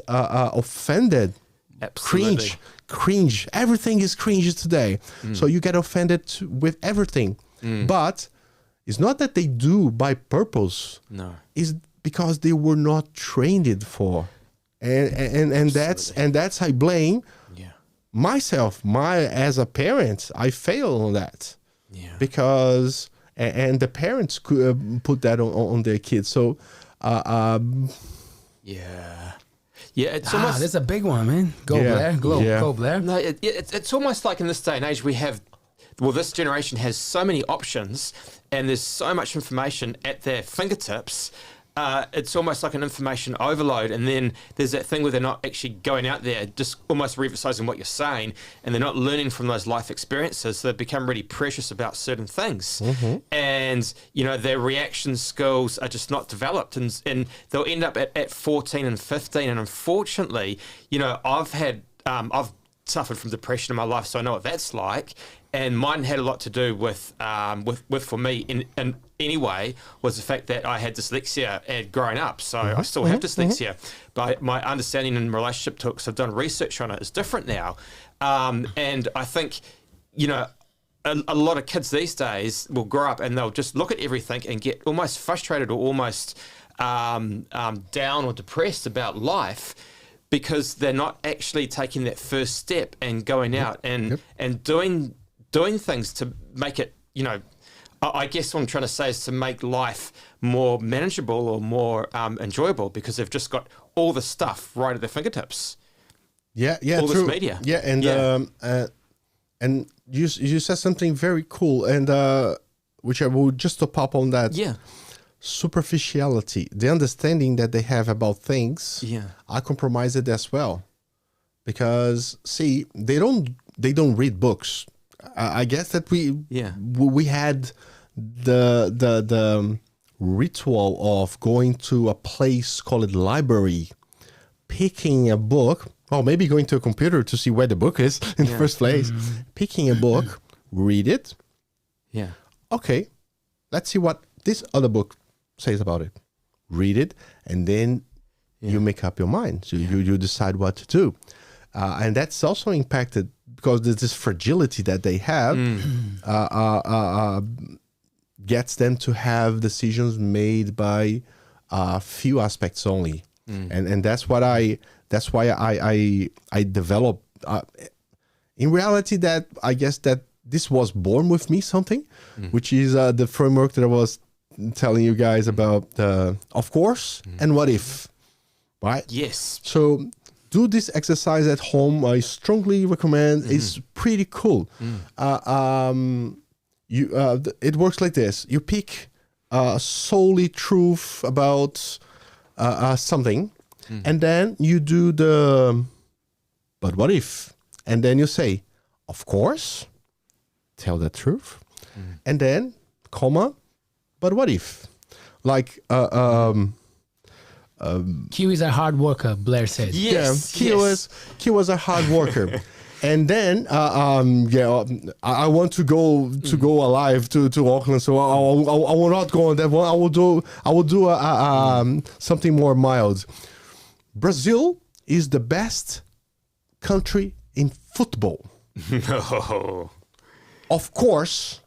offended. Absolutely. Cringe. Everything is cringe today. So you get offended with everything. But it's not that they do by purpose. No. It's because they were not trained it for. And that's I blame myself. As a parent, I fail on that. Yeah. Because and the parents could put that on their kids. So It's almost. That's a big one, man. Go Blair. Go Blair. No, it's almost like in this day and age we have. Well, this generation has so many options, and there's so much information at their fingertips. It's almost like an information overload, and then there's that thing where they're not actually going out there, just almost re-emphasizing what you're saying, and they're not learning from those life experiences. So they become really precious about certain things, and their reaction skills are just not developed, and they'll end up at 14 and 15. And unfortunately, I've suffered from depression in my life, so I know what that's like. And mine had a lot to do with for me in anyway, was the fact that I had dyslexia growing up. So I still have dyslexia, but my understanding in relationship to it, because I've done research on it, is different now. And I think, a lot of kids these days will grow up and they'll just look at everything and get almost frustrated or almost down or depressed about life, because they're not actually taking that first step and going out and doing things to make it, I guess what I'm trying to say is to make life more manageable or more enjoyable, because they've just got all the stuff right at their fingertips. Yeah, all true. this media. Yeah, and you said something very cool, and which I will just to pop on that. Yeah. Superficiality, the understanding that they have about things, are compromised as well, because see, they don't read books. I guess that we had the ritual of going to a place called library, picking a book, or maybe going to a computer to see where the book is in the first place, picking a book, read it. Yeah. Okay, let's see what this other book says about it. Read it, and then you make up your mind. So you decide what to do. And that's also impacted because there's this fragility that they have gets them to have decisions made by few aspects only. And that's why I developed in reality that I guess that this was born with me something, which is the framework that I was telling you guys about, of course, and what if, right? Yes. So do this exercise at home. I strongly recommend. It's pretty cool. It works like this. You pick solely truth about something, and then you do the but what if, and then you say, of course, tell the truth, and then comma, but what if, like Q is a hard worker, Blair said. Yes. Q was a hard worker. And then, I want to go alive to Auckland, so I will not go on that one. I will do something more mild. Brazil is the best country in football. No. Of course,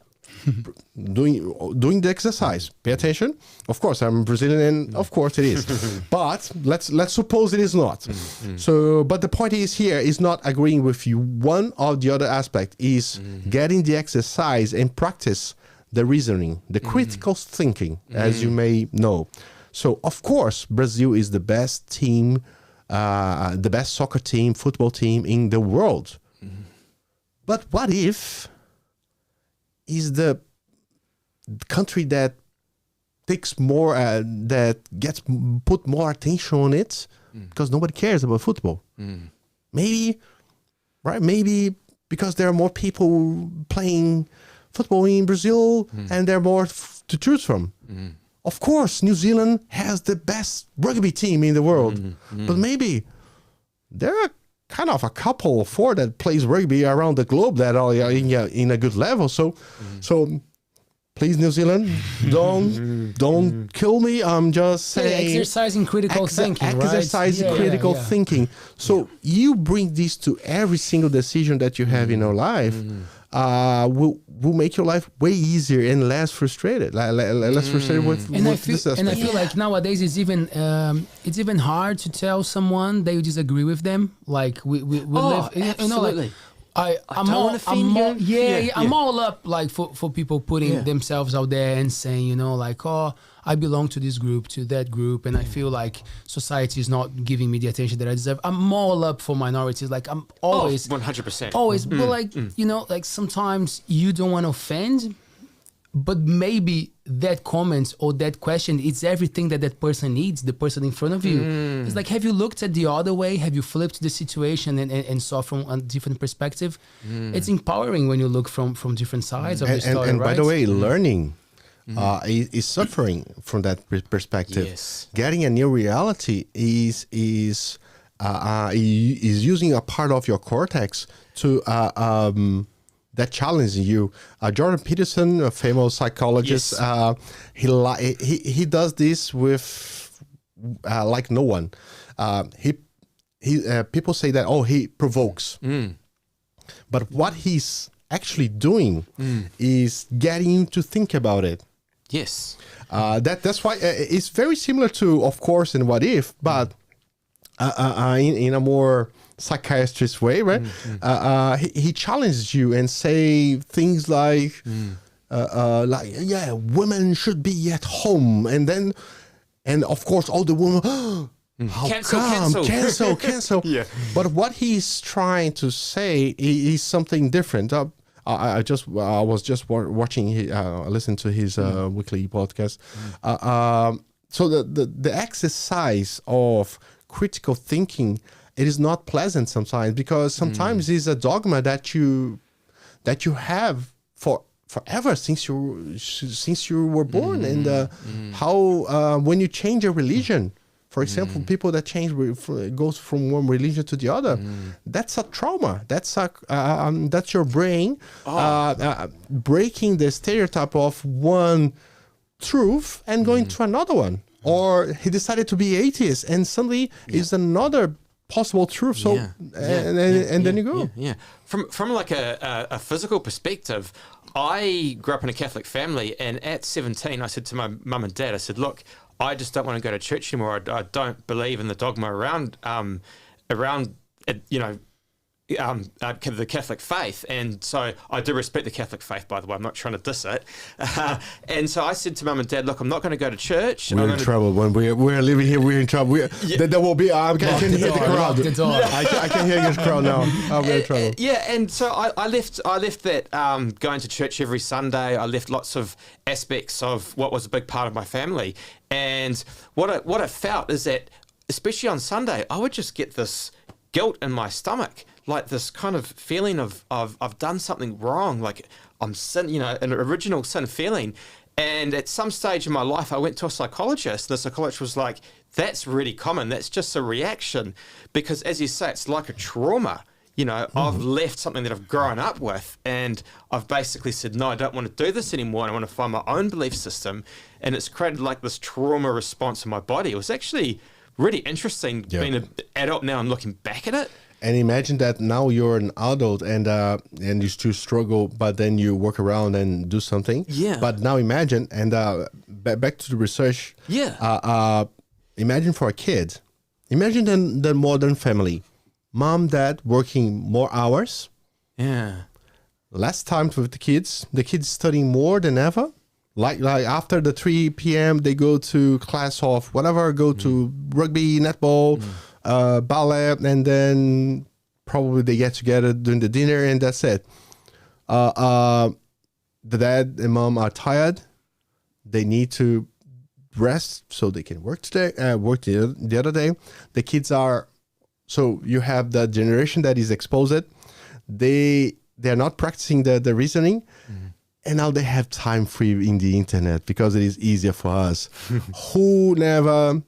doing the exercise. Pay attention. Of course, I'm Brazilian, and of course it is. But let's suppose it is not. So, but the point is here is not agreeing with you. One or the other aspect is getting the exercise and practice the reasoning, the critical thinking, as you may know. So, of course, Brazil is the best team, the best soccer team, football team in the world. But what if is the country that takes more, that gets put more attention on it because nobody cares about football. Maybe, right? Maybe because there are more people playing football in Brazil and there are more to choose from. Of course, New Zealand has the best rugby team in the world, but maybe there are kind of a couple or four that plays rugby around the globe that are in a good level. So please, New Zealand, don't kill me. I'm just saying, exercising critical thinking, right? Exercising critical thinking. So you bring this to every single decision that you have in your life. Will make your life way easier and less frustrated. Less frustrated with this aspect. And I feel like nowadays it's even hard to tell someone that you disagree with them. Like we live, absolutely. I'm all up like for people putting themselves out there and saying, like, oh, I belong to this group, to that group, and I feel like society is not giving me the attention that I deserve. I'm all up for minorities. Like I'm always 100%. Always, but like like sometimes you don't want to offend, but maybe that comment or that question, it's everything that person needs, the person in front of you. It's like, have you looked at the other way? Have you flipped the situation and saw from a different perspective? It's empowering when you look from different sides of the story, and right? by the way, learning is suffering from that perspective. Yes. Getting a new reality is using a part of your cortex to that challenges you. Jordan Peterson, a famous psychologist, he does this with like no one. People say that he provokes, but what he's actually doing is getting you to think about it. Yes. That's why it's very similar to, of course, in What If, but in a more psychiatrist way, right? He challenges you and say things like, women should be at home, and of course all the women, how cancel. Yeah. But what he's trying to say is something different. I was just watching, listening to his weekly podcast. So the exercise of critical thinking, it is not pleasant sometimes, because sometimes it's a dogma that you have forever since you were born, and how when you change a religion, for example, people that goes from one religion to the other, that's a trauma. That's your brain breaking the stereotype of one truth and going to another one. Or he decided to be atheist, and suddenly is another possible truth. So then you go. From like a physical perspective, I grew up in a Catholic family, and at 17 I said to my mum and dad, I said, look, I just don't want to go to church anymore. I don't believe in the dogma around the Catholic faith. And so I do respect the Catholic faith, by the way. I'm not trying to diss it. And so I said to mum and dad, look, I'm not going to go to church. We're in trouble. When we're living here, we're in trouble. There will be, I can hear the crowd. I can hear your crowd now. We're in trouble. And so I left that going to church every Sunday. I left lots of aspects of what was a big part of my family. And what I felt is that, especially on Sunday, I would just get this guilt in my stomach, like this kind of feeling of I've done something wrong, like I'm sin, an original sin feeling. And at some stage in my life, I went to a psychologist. The psychologist was like, that's really common. That's just a reaction. Because as you say, it's like a trauma. I've left something that I've grown up with, and I've basically said, no, I don't want to do this anymore. And I want to find my own belief system. And it's created like this trauma response in my body. It was actually really interesting being an adult now and looking back at it. And imagine that now you're an adult and you still struggle, but then you work around and do something. Yeah. But now imagine, and back to the research. Yeah. Imagine for a kid. Imagine the modern family. Mom, dad working more hours. Yeah. Less time with the kids. The kids studying more than ever. Like after the 3 p.m. they go to class of whatever, go to rugby, netball, ballet, and then probably they get together during the dinner, and that's it. The dad and mom are tired. they need to rest so they can work today, work the other day. The kids are, so you have the generation that is exposed. They're not practicing the reasoning. And now they have time free in the internet because it is easier for us. Who never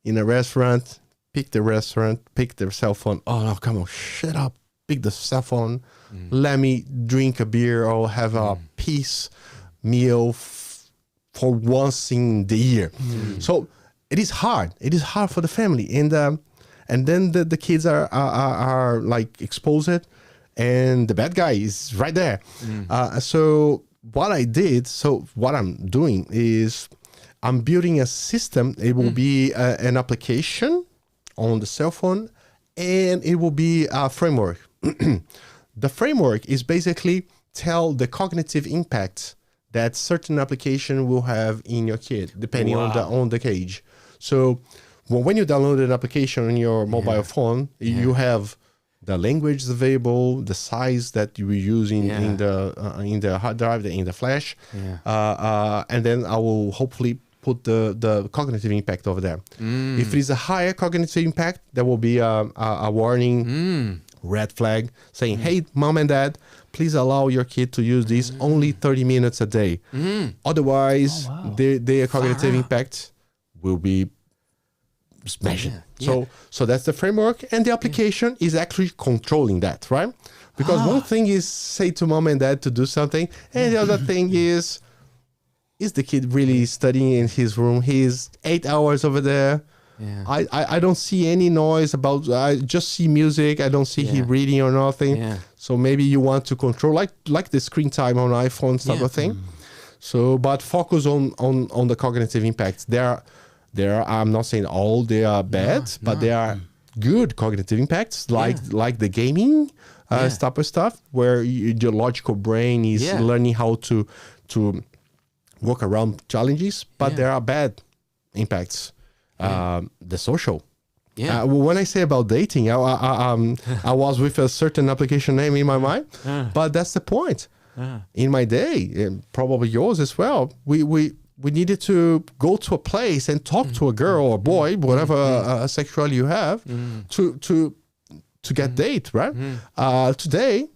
in a restaurant, pick their cell phone. Oh no, come on, shut up. Pick the cell phone. Let me drink a beer or have a peace meal for once in the year. So it is hard. It is hard for the family. And then the kids are like exposed and the bad guy is right there. So what I'm doing is I'm building a system. It will be an application on the cell phone, and it will be a framework. The framework is basically tell the cognitive impact that certain application will have in your kid, depending on the age. So when you download an application on your mobile phone, you have the language available, the size that you use in the hard drive, in the flash, and then I will hopefully put the cognitive impact over there. If it is a higher cognitive impact, there will be a warning, red flag, saying, hey, mom and dad, please allow your kid to use this only 30 minutes a day. Otherwise, their cognitive impact will be smashed. So that's the framework, and the application is actually controlling that, right? Because one thing is say to mom and dad to do something, and the other thing is the kid really studying in his room? He's 8 hours over there. I don't see any noise about. I just see music. I don't see him reading or nothing. So maybe you want to control like the screen time on iPhone type of thing. So, but focus on the cognitive impacts. There, I'm not saying all they are bad, but there are good cognitive impacts, like the gaming type of stuff, where your logical brain is learning how to work around challenges. But there are bad impacts, the social. When I say about dating, I was with a certain application name in my mind, but that's the point. In my day, and probably yours as well, we needed to go to a place and talk to a girl or boy, whatever sexuality you have, to get date, right? Today,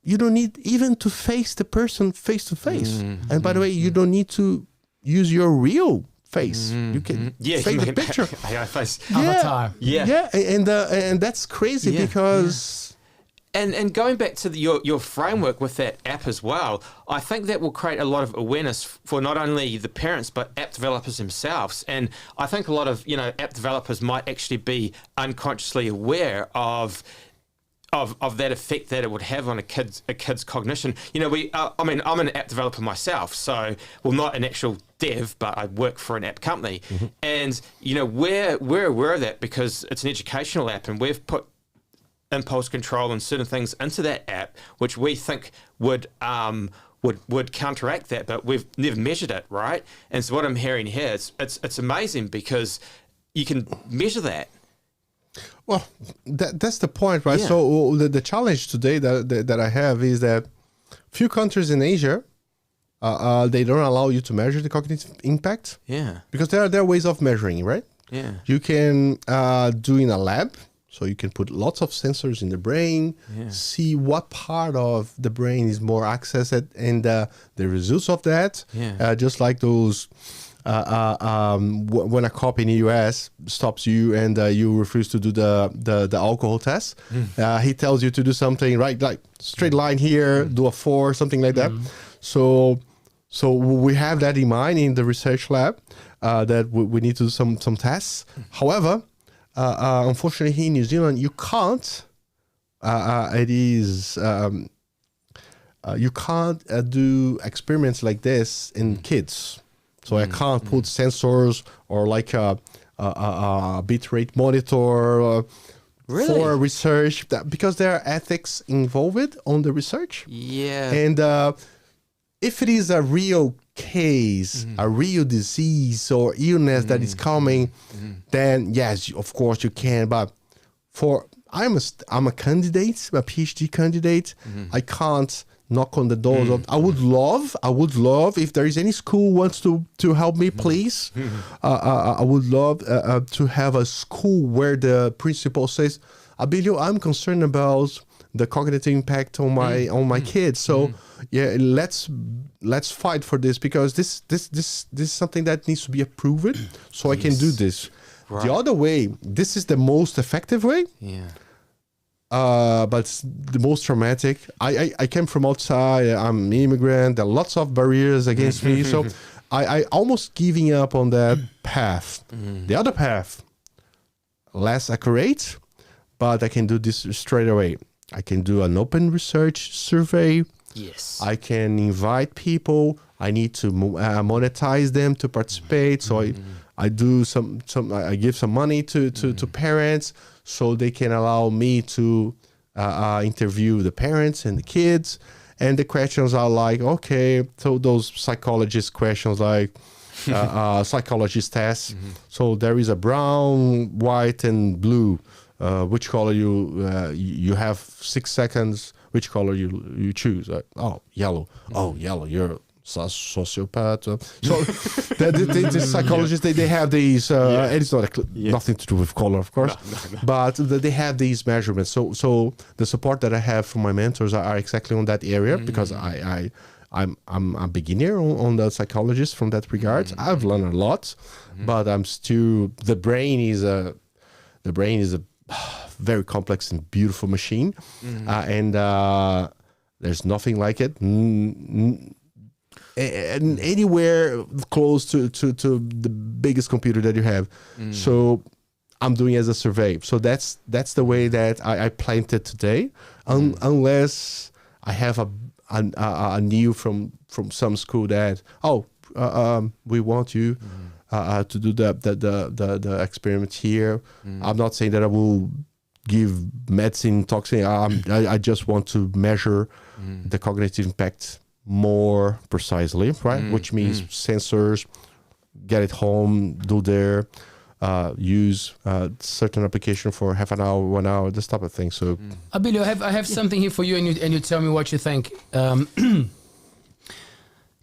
you don't need even to face the person face to face. And by the way, you don't need to use your real face. You can fake the picture. Avatar. And that's crazy because. And going back to your framework with that app as well, I think that will create a lot of awareness for not only the parents but app developers themselves. And I think a lot of app developers might actually be unconsciously aware of that effect that it would have on a kid's cognition. I'm an app developer myself, so not an actual dev, but I work for an app company, and we're aware of that because it's an educational app, and we've put impulse control and certain things into that app, which we think would counteract that, but we've never measured it, right? And so what I'm hearing here, it's amazing because you can measure that. Well, that's the point, right? So the challenge today that I have is that few countries in Asia, they don't allow you to measure the cognitive impact. Because there are ways of measuring, right? You can do in a lab. So you can put lots of sensors in the brain, see what part of the brain is more accessed, and the results of that, just like those, when a cop in the US stops you and you refuse to do the alcohol test, he tells you to do something, right? Like straight line here, do a 4, something like that. So we have that in mind in the research lab, that we need to do some tests. However, unfortunately, here in New Zealand, you can't. You can't do experiments like this in kids. So I can't put sensors or like a bitrate monitor for research because there are ethics involved on the research. And if it is a real case, a real disease or illness that is coming, then yes, of course you can. But I'm a candidate, a PhD candidate. I can't knock on the doors. I would love if there is any school wants to help me, please. I would love to have a school where the principal says, Abilio, I'm concerned about the cognitive impact on my kids. So yeah, let's fight for this, because this is something that needs to be approved, so I can do this. Right. The other way, this is the most effective way. Yeah. But it's the most traumatic. I came from outside. I'm an immigrant. There are lots of barriers against me. So I almost giving up on that path. The other path, less accurate, but I can do this straight away. I can do an open research survey. Yes. I can invite people. I need to monetize them to participate. So I do I give some money to parents, so they can allow me to interview the parents and the kids. And the questions are like, okay, so those psychologist questions like psychologist tests. So there is a brown, white, and blue. Which color you have 6 seconds. Which color you choose? Yellow. Oh, yellow. You're sociopath. So the psychologists they have these. And it's not nothing to do with color, of course, no. But they have these measurements. So the support that I have from my mentors are exactly on that area, because I'm a beginner on the psychologist from that regard. I've learned a lot, but I'm still the brain is a very complex and beautiful machine, and there's nothing like it. And anywhere close to the biggest computer that you have. So I'm doing as a survey. So that's the way that I planned it today. Unless I have a new from some school that we want you to do the experiment here. I'm not saying that I will give medicine toxin. I just want to measure the cognitive impact more precisely, right? Which means sensors, get it home, do their use certain application for half an hour, 1 hour, this type of thing. So, Abilio, I have something here for you, and you tell me what you think.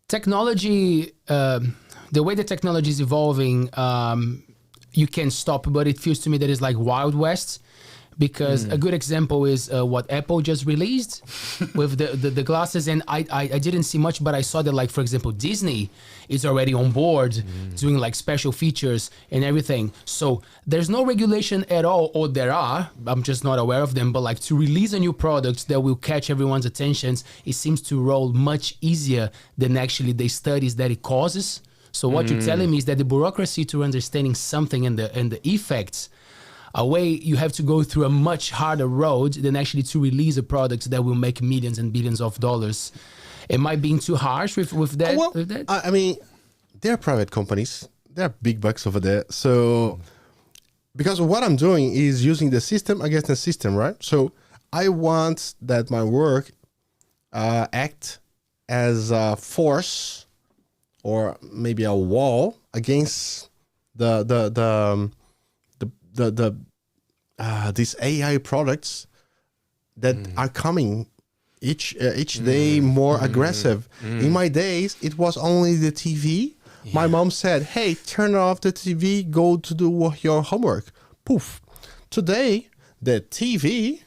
Technology, the way the technology is evolving, you can stop, but it feels to me that it's like Wild West. Because a good example is what Apple just released with the glasses. And I didn't see much, but I saw that, like, for example, Disney is already on board doing like special features and everything. So there's no regulation at all, or there are, I'm just not aware of them, but like to release a new product that will catch everyone's attentions, it seems to roll much easier than actually the studies that it causes. So what you're telling me is that the bureaucracy to understanding something and the effects, a way you have to go through a much harder road than actually to release a product that will make millions and billions of dollars. Am I being too harsh with that? Well, with that? I mean, they're private companies. There are big bucks over there. So, because what I'm doing is using the system against the system, right? So I want that my work act as a force or maybe a wall against these AI products that are coming each day more aggressive. In my days, it was only the TV. Yeah. My mom said, "Hey, turn off the TV. Go to do your homework." Poof. Today, the TV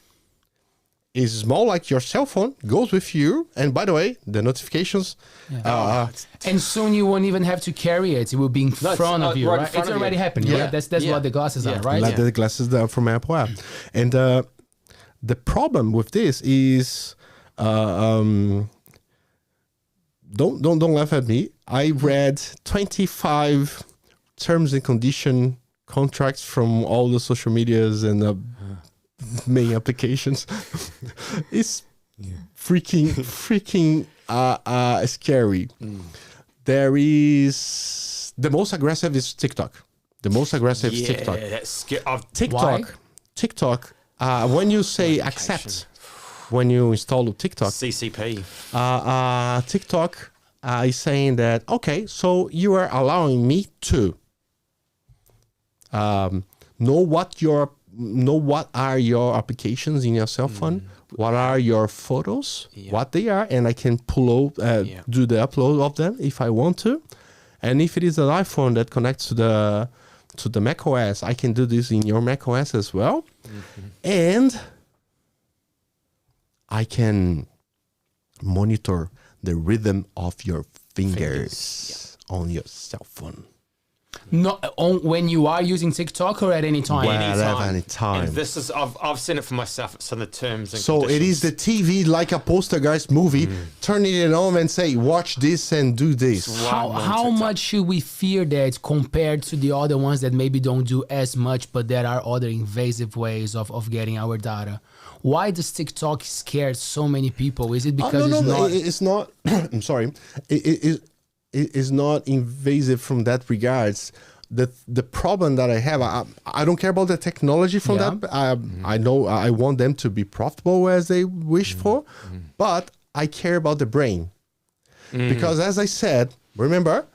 is small like your cell phone, goes with you, and by the way, the notifications. Yeah. And soon you won't even have to carry it; it will be in front of you, right? It's already happening, right? That's what the glasses are, right? Like the glasses that are from Apple app. And the problem with this is, don't laugh at me. I read 25 terms and condition contracts from all the social medias and main applications. It's freaking scary. There is the most aggressive is TikTok. The most aggressive is TikTok. That's TikTok. When you say accept, when you install TikTok, CCP. TikTok is saying that, okay, so you are allowing me to know what your know what are your applications in your cell phone, what are your photos, what they are, and I can do the upload of them if I want to. And if it is an iPhone that connects to the Mac OS, I can do this in your Mac OS as well. And I can monitor the rhythm of your fingers on your cell phone. Not on when you are using TikTok or at any time. Any time. And this is I've seen it for myself. It's in the terms and So it is the TV like a Poltergeist movie, turning it on and say, watch this and do this. How much should we fear that compared to the other ones that maybe don't do as much, but there are other invasive ways of getting our data? Why does TikTok scare so many people? Is it because it's not? I'm sorry. It is not invasive from that regards. The problem that I have, I don't care about the technology from that. I know I want them to be profitable as they wish for, but I care about the brain. Because as I said, remember,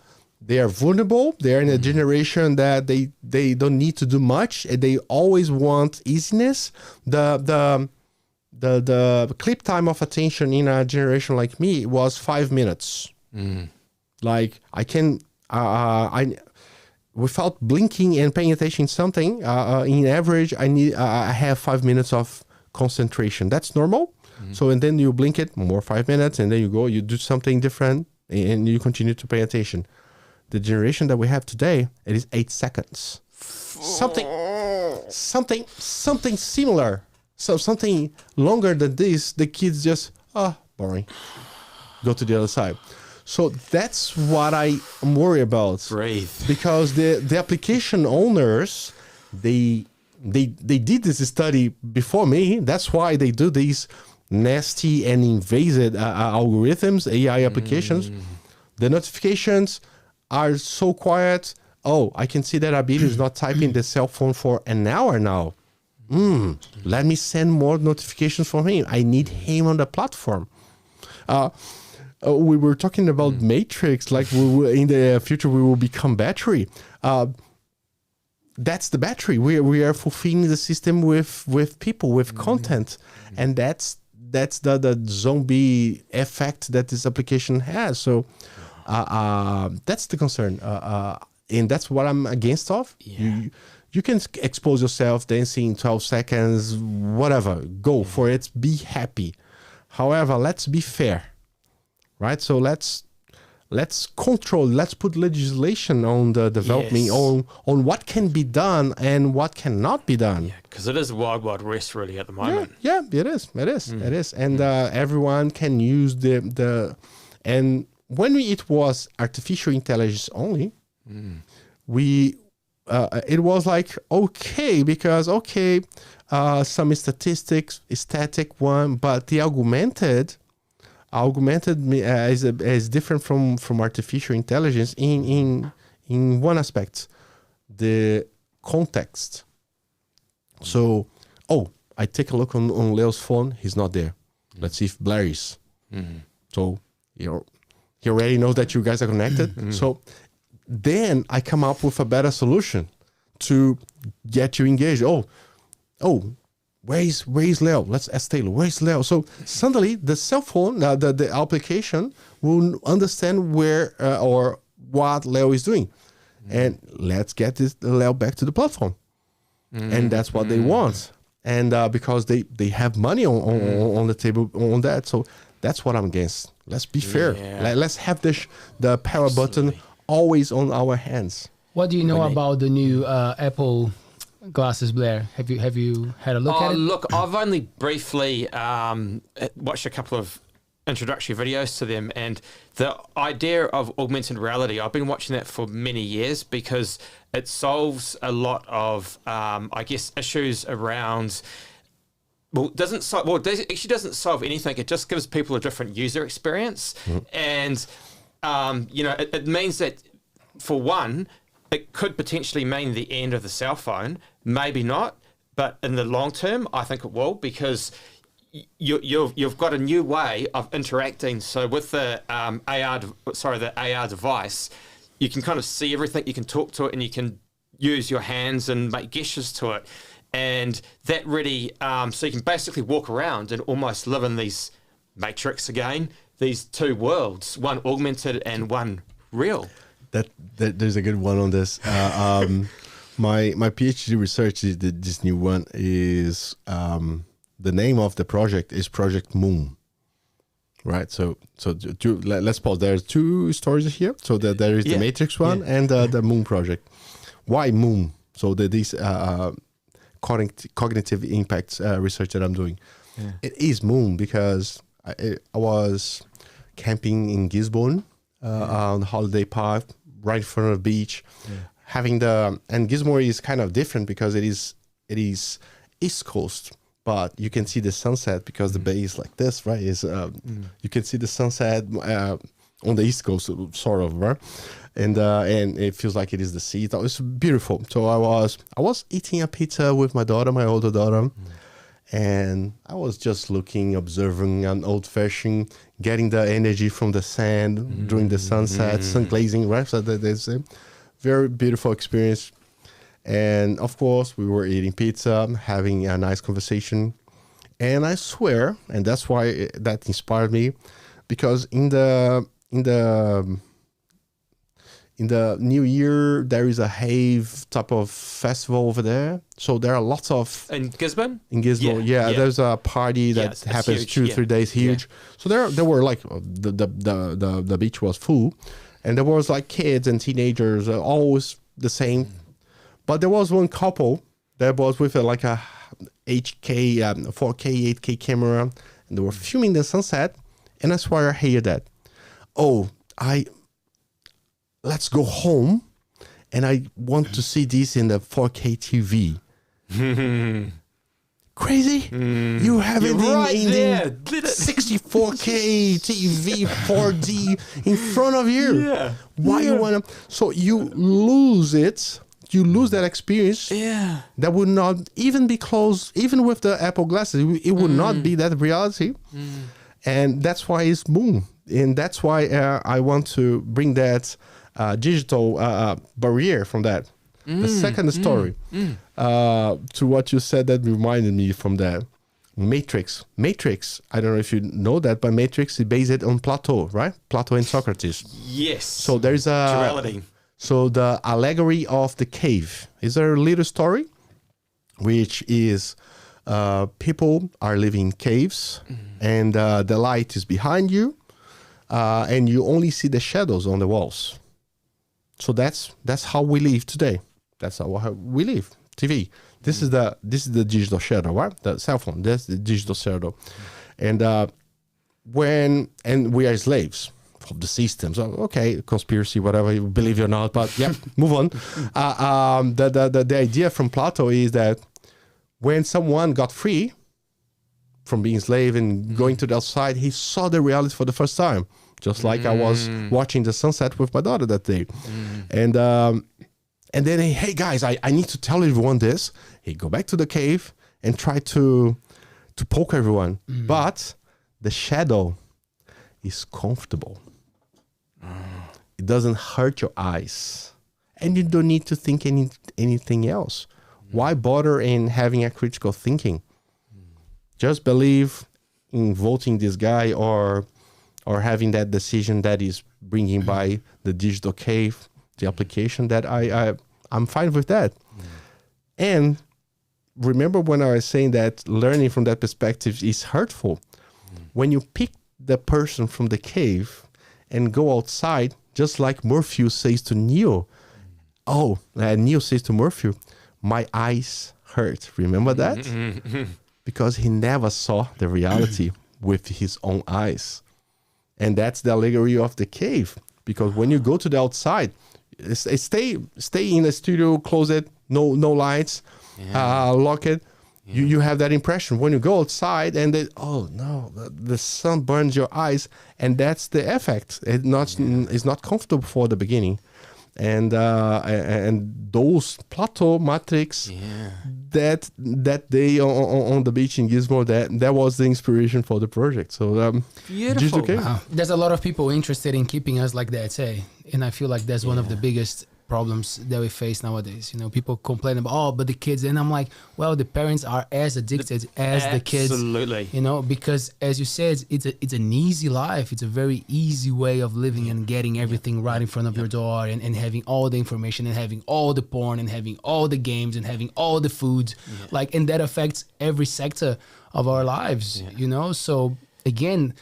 they are vulnerable. They are in a generation that they don't need to do much. And they always want easiness. The clip time of attention in a generation like me was 5 minutes. Like I can, without blinking and paying attention to something, in average, I have 5 minutes of concentration. That's normal. So, and then you blink it more 5 minutes, and then you do something different, and you continue to pay attention. The generation that we have today, it is 8 seconds. Something similar. So something longer than this, the kids just, boring. Go to the other side. So that's what I am worried about. Breathe. Because the application owners, they did this study before me. That's why they do these nasty and invasive algorithms, AI applications. The notifications are so quiet. Oh, I can see that Abilio is not typing the cell phone for an hour now. Let me send more notifications for him. I need him on the platform. We were talking about Matrix, like in the future we will become battery. That's the battery. We are fulfilling the system with people, with content, and that's the zombie effect that this application has. So that's the concern, and that's what I'm against of. You can expose yourself, dancing 12 seconds, whatever. Go for it. Be happy. However, let's be fair. Right, so let's control. Let's put legislation on the development on what can be done and what cannot be done. Yeah, because it is a wild west really at the moment. Yeah, it is, and everyone can use the. And when it was artificial intelligence only, it was like okay because some statistics, static one, but the augmented is different from artificial intelligence in one aspect, the context. So, I take a look on Leo's phone, he's not there. Let's see if Blair is. So he already knows that you guys are connected. So then I come up with a better solution to get you engaged. Where's Leo? Let's ask Taylor. Where's Leo? So suddenly the cell phone, the application will understand where or what Leo is doing, and let's get this Leo back to the platform, and that's what they want, and because they have money on the table on that, so that's what I'm against. Let's be fair. Let's have the power button always on our hands. What do you know about the new Apple glasses, Blair? Have you had a look at it? Look, I've only briefly watched a couple of introductory videos to them, and the idea of augmented reality, I've been watching that for many years because it solves a lot of, I guess, issues around. It actually doesn't solve anything. It just gives people a different user experience, and it means that for one, it could potentially mean the end of the cell phone. Maybe not, but in the long term, I think it will, because you've got a new way of interacting. So with the AR device, you can kind of see everything. You can talk to it, and you can use your hands and make gestures to it. And that really, so you can basically walk around and almost live in these matrix again, these two worlds, one augmented and one real. That there's a good one on this. My PhD research is this new one is the name of the project is Project Moon. Right, so let's pause. There's two stories here. So there is the Matrix one and the Moon project. Why Moon? So these cognitive impacts research that I'm doing. Yeah. It is Moon because I was camping in Gisborne on the holiday park, right in front of the beach, having and Gisborne is kind of different because it is East Coast. But you can see the sunset because the bay is like this, right? You can see the sunset on the East Coast, sort of, right? And it feels like it is the sea. It's beautiful. So I was eating a pizza with my daughter, my older daughter, and I was just looking, observing an old-fashioned, getting the energy from the sand during the sunset, sun glazing, right? So there's a very beautiful experience. And of course, we were eating pizza, having a nice conversation. And I swear, and that's why that inspired me, because in the New Year there is a Have type of festival over there. So there are lots of in Gisborne. Yeah. There's a party that happens huge, 2-3 days, huge. Yeah. So there were like the beach was full, and there was like kids and teenagers, always the same. But there was one couple that was with like a 4K, 8K camera, and they were filming the sunset. And that's why I hear that. Let's go home, and I want to see this in the 4K TV. Crazy? You have it in the 64K TV 4D in front of you. Yeah. Why you wanna? So you lose it. You lose that experience. Yeah. That would not even be close, even with the Apple glasses. It would not be that reality. And that's why it's Moon. And that's why I want to bring that digital barrier from that. The second story, to what you said that reminded me from that. Matrix. I don't know if you know that, but Matrix is based on Plato, right? Plato and Socrates. Yes. So there's a... duality. So the allegory of the cave is a little story, which is people are living in caves, and the light is behind you, and you only see the shadows on the walls. So that's how we live today. That's how we live. TV. This is the digital shadow, right? The cell phone. That's the digital shadow, and we are slaves of the system. So okay, conspiracy, whatever you believe or not, but yeah, move on. The idea from Plato is that when someone got free from being slave and going to the outside, he saw the reality for the first time. Just like I was watching the sunset with my daughter that day. And then, hey guys, I need to tell everyone this. He go back to the cave and try to poke everyone. But the shadow is comfortable. It doesn't hurt your eyes. And you don't need to think anything else. Why bother in having a critical thinking? Just believe in voting this guy or having that decision that is bringing by the digital cave, the application, that I'm fine with that. And remember when I was saying that learning from that perspective is hurtful. When you pick the person from the cave and go outside, just like Morpheus says to Neo. Neo says to Morpheus, my eyes hurt. Remember that? Because he never saw the reality with his own eyes. And that's the allegory of the cave. Because when you go to the outside, stay in the studio, close it, no lights, lock it. Yeah. You have that impression. When you go outside and the sun burns your eyes, and that's the effect. It's not comfortable for the beginning. And those Plato Matrix that day on the beach in Gisborne, that was the inspiration for the project. So beautiful. Wow. There's a lot of people interested in keeping us like that, and I feel like that's one of the biggest problems that we face nowadays. You know, people complain about, oh, but the kids, and I'm like, well, the parents are as addicted as the kids. Absolutely. You know, because as you said, it's an easy life. It's a very easy way of living and getting everything right in front of your door, and having all the information, and having all the porn, and having all the games, and having all the food. Like, and that affects every sector of our lives, you know? So again,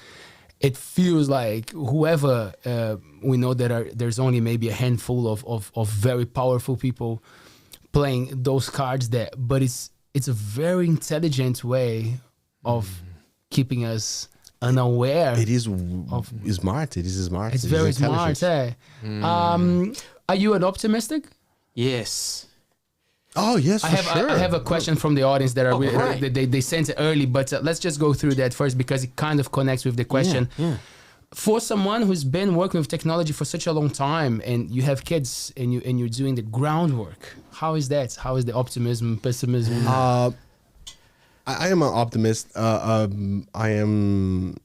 it feels like whoever, we know that there's only maybe a handful of very powerful people playing those cards there, but it's a very intelligent way of keeping us unaware. It is smart. It is smart. It's very smart. Are you an optimistic? Yes. Oh yes, for sure. I have a question from the audience that are great. they sent it early, but let's just go through that first because it kind of connects with the question. Yeah. For someone who's been working with technology for such a long time, and you have kids, and you're doing the groundwork, how is that? How is the optimism, pessimism? I am an optimist. I am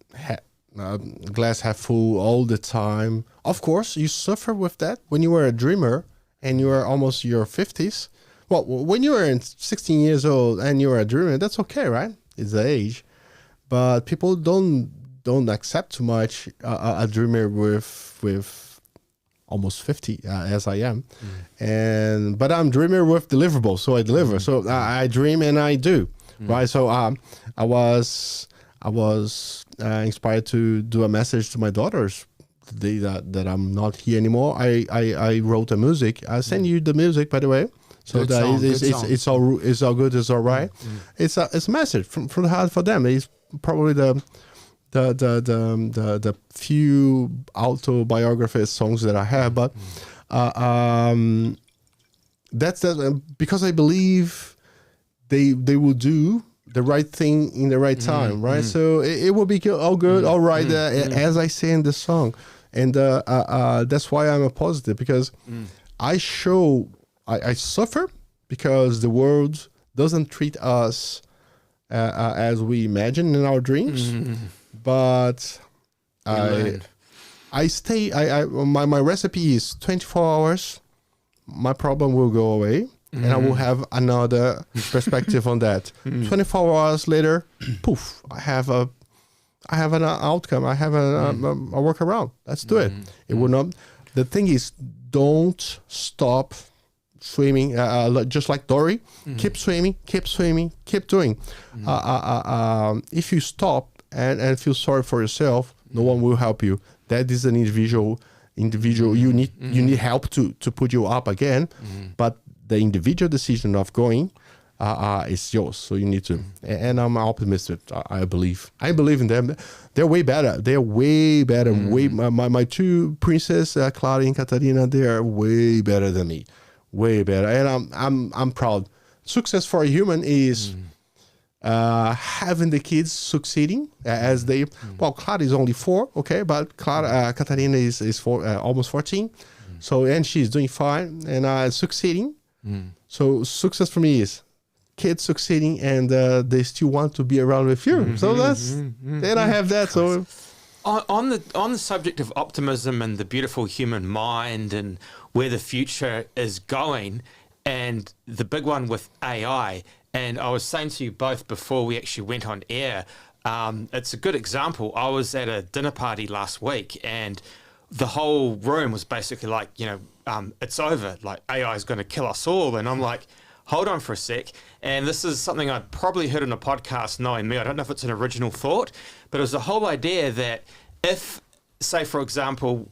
glass half full all the time. Of course, you suffer with that when you were a dreamer and you are almost your 50s. Well, when you were 16 years old and you were a dreamer, that's okay, right? It's the age. But people don't accept too much a dreamer with almost 50 as I am. But I'm dreamer with deliverables, so I deliver. So I dream and I do, right? So I was inspired to do a message to my daughters the day that I'm not here anymore. I wrote the music. I send you the music, by the way. So that it's all good. It's all right. It's a message from the heart for them. It's probably the few autobiography songs that I have, but that's because I believe they will do the right thing in the right time, right? So it will be all good, all right, as I say in the song, and that's why I'm a positive, because I suffer because the world doesn't treat us as we imagine in our dreams, but I stay. My recipe is 24 hours. My problem will go away, and I will have another perspective on that. 24 hours later, poof! I have an outcome. I have a workaround. Let's do it. It will not. The thing is, don't stop swimming, just like Dory. Keep swimming, keep doing. If you stop and feel sorry for yourself, no one will help you. That is an individual. You need help to put you up again, but the individual decision of going is yours. So you need to. And I'm optimistic. I believe in them. They're way better. My two princesses, Clara and Catarina, they are way better than me. Way better, and I'm proud. Success for a human is having the kids succeeding as they. Well, Clara is only 4, okay, but Catarina is almost 14, so and she's doing fine and succeeding. So success for me is kids succeeding and they still want to be around with you. So that's then I have that. So on the subject of optimism and the beautiful human mind and where the future is going, and the big one with AI. And I was saying to you both before we actually went on air, it's a good example. I was at a dinner party last week, and the whole room was basically like, it's over. Like, AI is going to kill us all. And I'm like, hold on for a sec. And this is something I'd probably heard in a podcast, knowing me. I don't know if it's an original thought, but it was the whole idea that if, say, for example,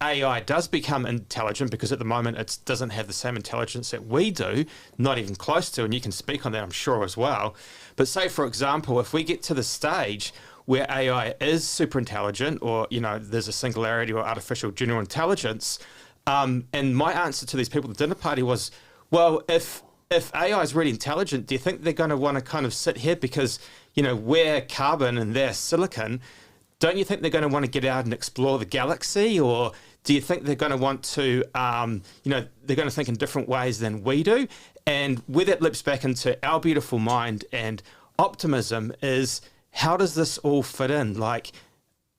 AI does become intelligent, because at the moment it doesn't have the same intelligence that we do, not even close to, and you can speak on that, I'm sure, as well. But say, for example, if we get to the stage where AI is super intelligent, or, there's a singularity or artificial general intelligence, and my answer to these people at the dinner party was, well, if AI is really intelligent, do you think they're going to want to kind of sit here because, we're carbon and they're silicon? Don't you think they're going to want to get out and explore the galaxy? Or do you think they're going to want to, they're going to think in different ways than we do? And where that lips back into our beautiful mind and optimism is, how does this all fit in? Like,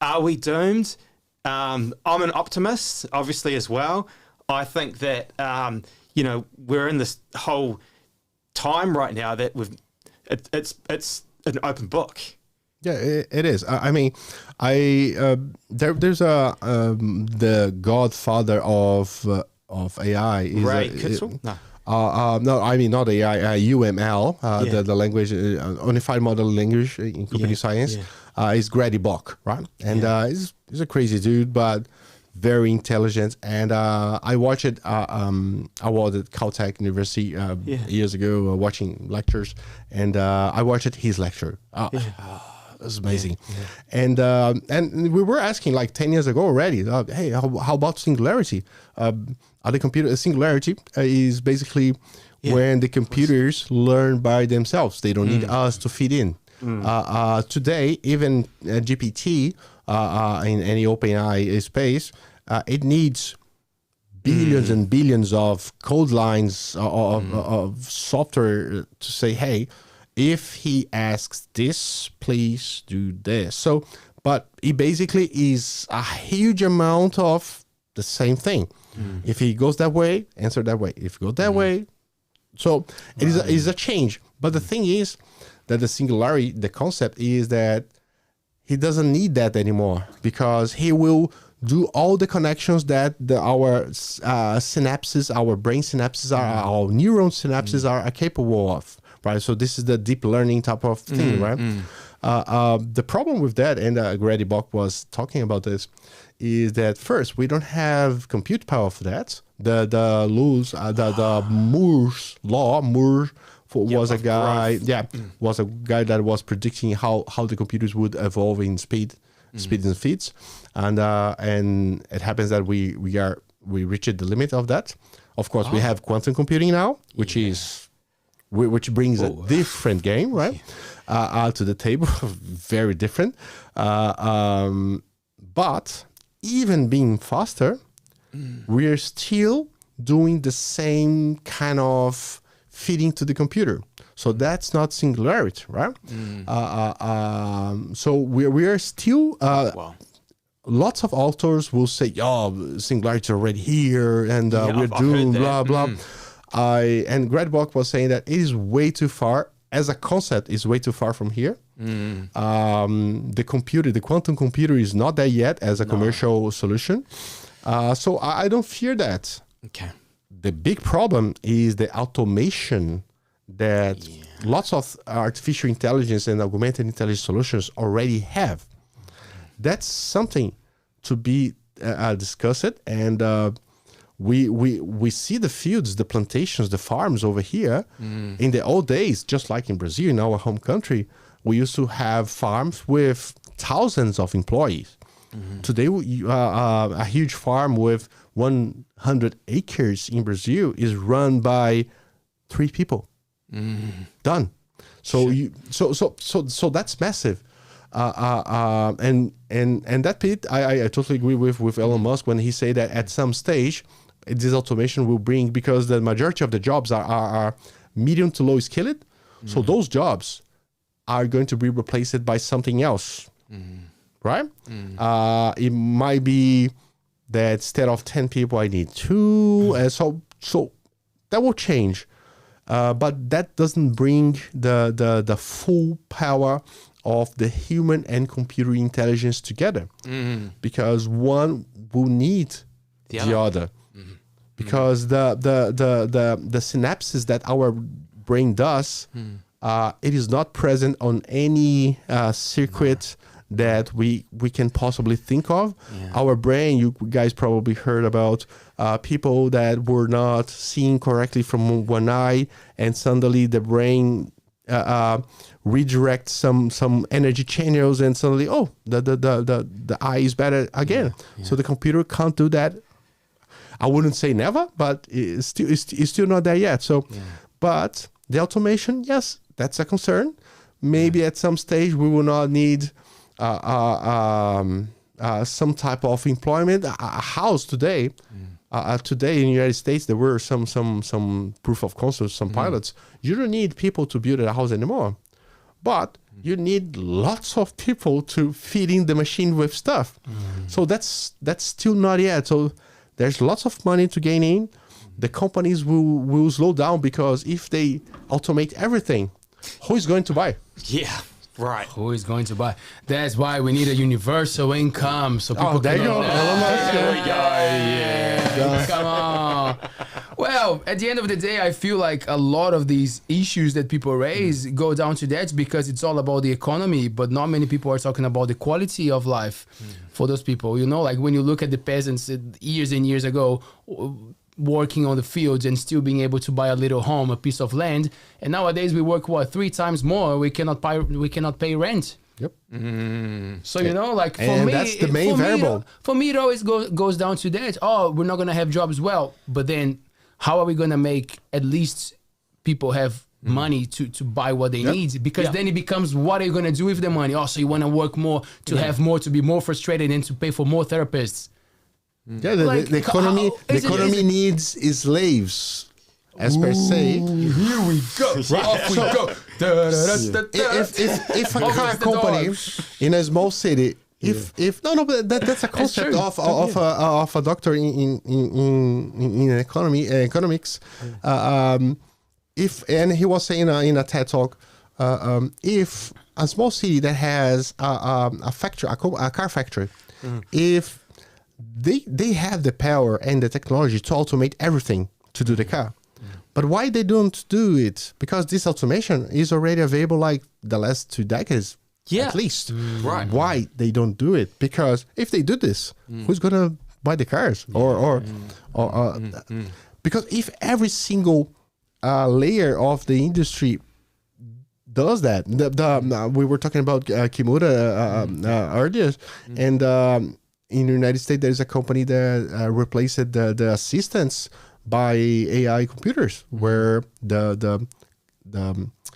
are we doomed? I'm an optimist, obviously, as well. I think that we're in this whole time right now that it's an open book. Yeah, it is. I mean, there's the godfather of AI is Ray Kurzweil? No. No, I mean not AI. UML, the language, Unified Model Language in Computer Science, is Grady Bock, right? And he's a crazy dude, but very intelligent. And I watched it. I was at Caltech University years ago, watching lectures, and I watched his lecture. It was amazing. And we were asking like 10 years ago already, hey, how about singularity? Singularity is basically when the computers learn by themselves. They don't need us to feed in. Today, even GPT in any OpenAI space, it needs billions and billions of code lines of software to say, hey, if he asks this, please do this. So, but it basically is a huge amount of the same thing. If he goes that way, answer that way. If he goes that way, so it is a change. But the thing is that the singularity, the concept is that he doesn't need that anymore, because he will do all the connections that our synapses, our brain synapses, our neuron synapses are capable of. Right, so this is the deep learning type of thing, right? The problem with that, and Grady Bock was talking about this, is that first we don't have compute power for that. The Moore's law. Moore was a guy, was a guy that was predicting how the computers would evolve in speed and feeds, and it happens that we reached the limit of that. Of course, we have quantum computing now, which brings a different game, right? To the table, very different. But even being faster, we are still doing the same kind of feeding to the computer. So that's not singularity, right? So we are still. Lots of authors will say, "Oh, singularity is already here, and we're doomed." Blah blah. And Grady Bock was saying that it is way too far as a concept. Is way too far from here. The quantum computer is not there yet as a commercial solution. So I don't fear that. Okay. The big problem is the automation that lots of artificial intelligence and augmented intelligence solutions already have. That's something to be discussed, and we see the fields, the plantations, the farms over here. In the old days, just like in Brazil, in our home country, we used to have farms with thousands of employees. Today, a huge farm with 100 acres in Brazil is run by 3 people. Done. So so that's massive. And that bit, I totally agree with Elon Musk when he said that at some stage, this automation will bring, because the majority of the jobs are medium to low skilled. So those jobs are going to be replaced by something else, right? It might be that instead of 10 people, I need 2. And so that will change. But that doesn't bring the full power of the human and computer intelligence together, because one will need the other. Because the synapses that our brain does, it is not present on any circuit that we can possibly think of. Our brain, you guys probably heard about people that were not seeing correctly from one eye, and suddenly the brain redirects some energy channels, and suddenly the eye is better again. So the computer can't do that. I wouldn't say never, but it's still not there yet. So, but the automation, yes, that's a concern. Maybe at some stage we will not need some type of employment. A house today, today in the United States, there were some proof of concept, some pilots. You don't need people to build a house anymore, but you need lots of people to feed in the machine with stuff. So that's still not yet. So there's lots of money to gain in. The companies will slow down because if they automate everything, who is going to buy? Yeah. Right. Who is going to buy? That's why we need a universal income so people there can. you go. Elon Musk. There we go. Yeah. Come on. Well, at the end of the day, I feel like a lot of these issues that people raise go down to that because it's all about the economy, but not many people are talking about the quality of life for those people. You know, like when you look at the peasants years and years ago, working on the fields and still being able to buy a little home, a piece of land. And nowadays we work 3 times more. We cannot pay rent. Yep. So you know, like for And me, that's the main variable. For me, it always goes down to that. Oh, we're not gonna have jobs. Well, but then how are we gonna make at least people have money to buy what they need? Because then it becomes, what are you gonna do with the money? Oh, so you wanna work more to have more, to be more frustrated, and to pay for more therapists. Yeah, the economy needs slaves, as per se. Here we go. Off we go. If a car company in a small city, but that's a concept of a doctor in economics. And he was saying in a TED talk, if a small city that has a factory, a car factory, if they have the power and the technology to automate everything to do the car. But why they don't do it? Because this automation is already available like the last 2 decades, at least. Right. Why they don't do it? Because if they do this, who's going to buy the cars? Because if every single layer of the industry does that, we were talking about Kimura earlier, and in the United States, there is a company that replaced the assistants by AI computers, where the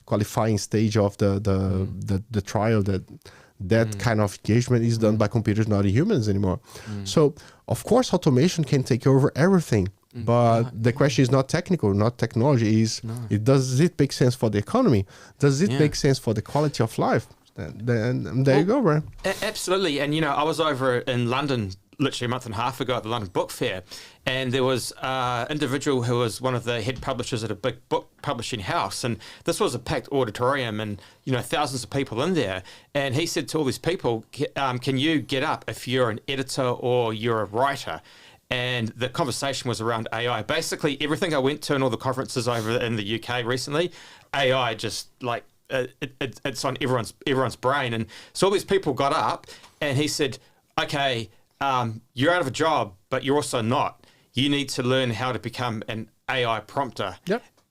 qualifying stage of the trial, that kind of engagement is done by computers, not humans anymore. So, of course, automation can take over everything. But the question is not technical, not technology. Does it make sense for the economy? Does it make sense for the quality of life? Then there you go, bro. Absolutely. And, I was over in London literally a month and a half ago at the London Book Fair, and there was an individual who was one of the head publishers at a big book publishing house, and this was a packed auditorium and, thousands of people in there. And he said to all these people, can you get up if you're an editor or you're a writer? And the conversation was around AI. Basically, everything I went to and all the conferences over in the UK recently, AI just like, it's on everyone's brain. And so all these people got up, and he said, okay, you're out of a job, but you're also not. You need to learn how to become an AI prompter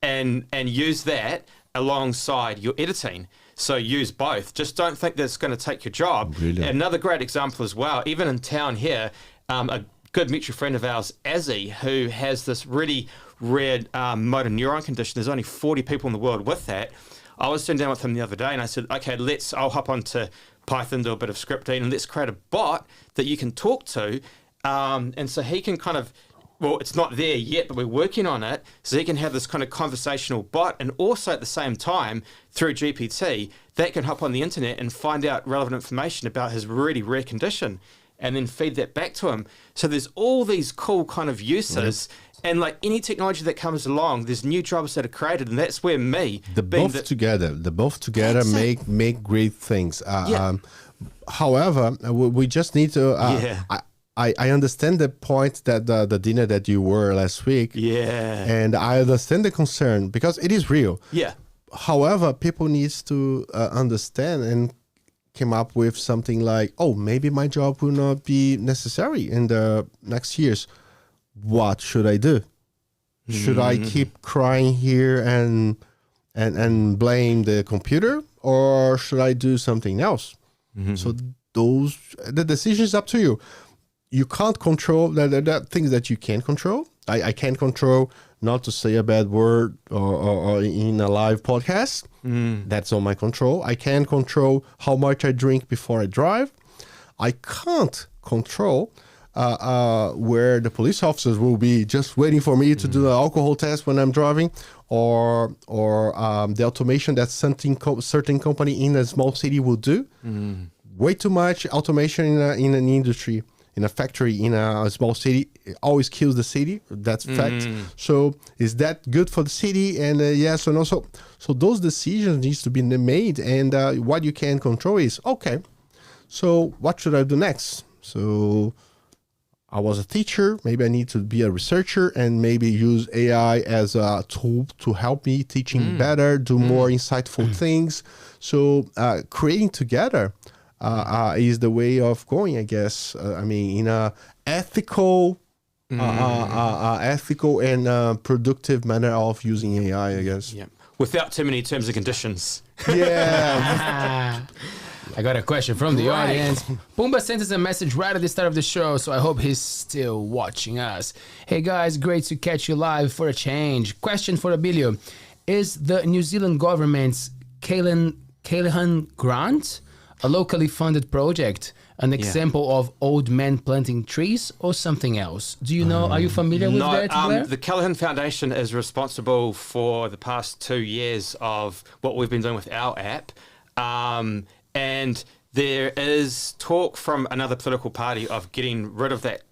and use that alongside your editing. So use both. Just don't think that it's going to take your job. Brilliant. Another great example as well, even in town here, a good mutual friend of ours, Azzy, who has this really rare motor neuron condition. There's only 40 people in the world with that. I was sitting down with him the other day and I said, okay, I'll hop onto Python, do a bit of scripting, and let's create a bot that you can talk to. And so he can kind of, it's not there yet, but we're working on it. So he can have this kind of conversational bot, and also at the same time, through GPT, that can hop on the internet and find out relevant information about his really rare condition, and then feed that back to him. So there's all these cool kind of uses. And like any technology that comes along, there's new jobs that are created, and that's where the both together make great things. However, we just need to. I understand the point that the dinner that you were last week. And I understand the concern because it is real. However, people needs to understand and come up with something like, oh, maybe my job will not be necessary in the next years. What should I do? Should I keep crying here and blame the computer, or should I do something else? So the decision is up to you. You can't control the things that you can control. I can't control not to say a bad word or in a live podcast. That's on my control. I can't control how much I drink before I drive. I can't control where the police officers will be just waiting for me to do an alcohol test when I'm driving, or the automation that certain company in a small city will do. Way too much automation in an industry, in a factory in a small city always kills the city. That's fact. So is that good for the city? And yes or no? So those decisions needs to be made. And what you can control is, okay, so what should I do next? So I was a teacher, maybe I need to be a researcher and maybe use AI as a tool to help me teaching better, do more insightful things. So creating together is the way of going, I guess. I mean, in a ethical and productive manner of using AI, I guess. Yeah. Without too many terms and conditions. Yeah. I got a question from the audience. Pumba sent us a message right at the start of the show, so I hope he's still watching us. Hey guys, great to catch you live for a change. Question for Abilio. Is the New Zealand government's Callaghan Grant a locally funded project, an example of old men planting trees, or something else? Do you know, are you familiar with that, Blair? The Callaghan Foundation is responsible for the past 2 years of what we've been doing with our app. And there is talk from another political party of getting rid of that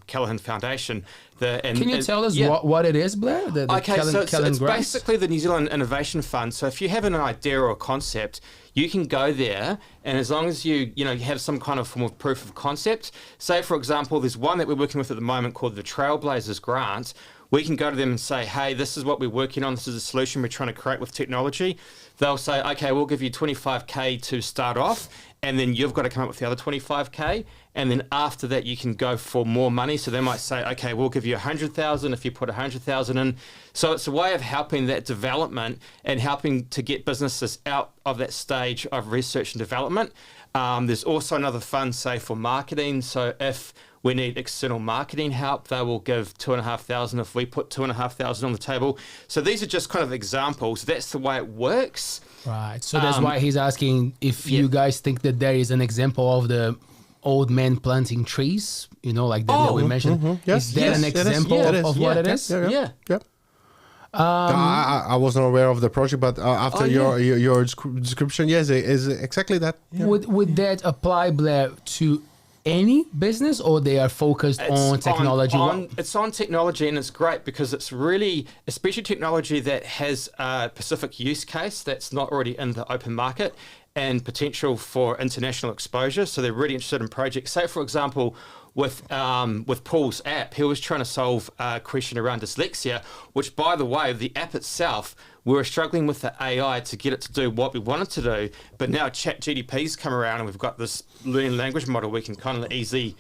Callaghan Foundation. Can you tell us what it is, Blair? It's basically the New Zealand Innovation Fund. So if you have an idea or a concept, you can go there, and as long as you have some kind of form of proof of concept. Say, for example, there's one that we're working with at the moment called the Trailblazers Grant. We can go to them and say, hey, this is what we're working on. This is a solution we're trying to create with technology. They'll say, okay, we'll give you 25K to start off, and then you've got to come up with the other 25K. And then after that, you can go for more money. So they might say, okay, we'll give you 100,000 if you put 100,000 in. So it's a way of helping that development and helping to get businesses out of that stage of research and development. There's also another fund, say, for marketing. So if we need external marketing help, they will give 2,500 if we put 2,500 on the table. So these are just kind of examples. That's the way it works. Right. So that's why he's asking if you guys think that there is an example of the old men planting trees, like that we mentioned. Yes, is that an example of what it is? Yeah. I wasn't aware of the project, but after your description, yes, it is exactly that. Yeah. Would that apply, Blair, to any business, or they are focused on technology? It's on technology, and it's great because it's really, especially technology that has a specific use case that's not already in the open market and potential for international exposure. So they're really interested in projects. Say, for example, with Paul's app, he was trying to solve a question around dyslexia, which, by the way, the app itself, we were struggling with the AI to get it to do what we wanted to do. But now ChatGPT's come around and we've got this learning language model we can kind of easily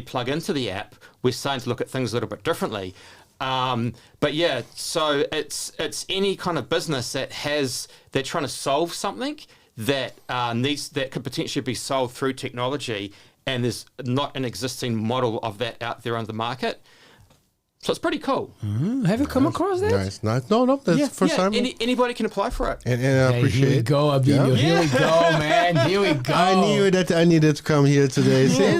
plug into the app. We're starting to look at things a little bit differently. But yeah, so it's any kind of business they're trying to solve something that could potentially be solved through technology, and there's not an existing model of that out there on the market. So it's pretty cool. Have you come across that? Nice. No, that's the first time. Anybody can apply for it. And I appreciate it. Here we go, Abilio. Here we go, man. Here we go. I knew that I needed to come here today. See,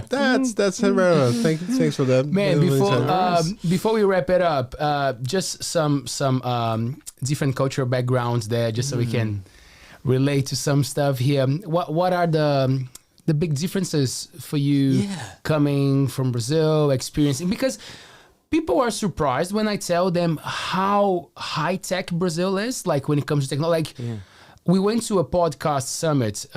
that's relevant. Thanks for that. Man, before we wrap it up, just some different cultural backgrounds there, just so we can relate to some stuff here. What are the big differences for you coming from Brazil, experiencing? Because people are surprised when I tell them how high-tech Brazil is, like when it comes to technology. We went to a podcast summit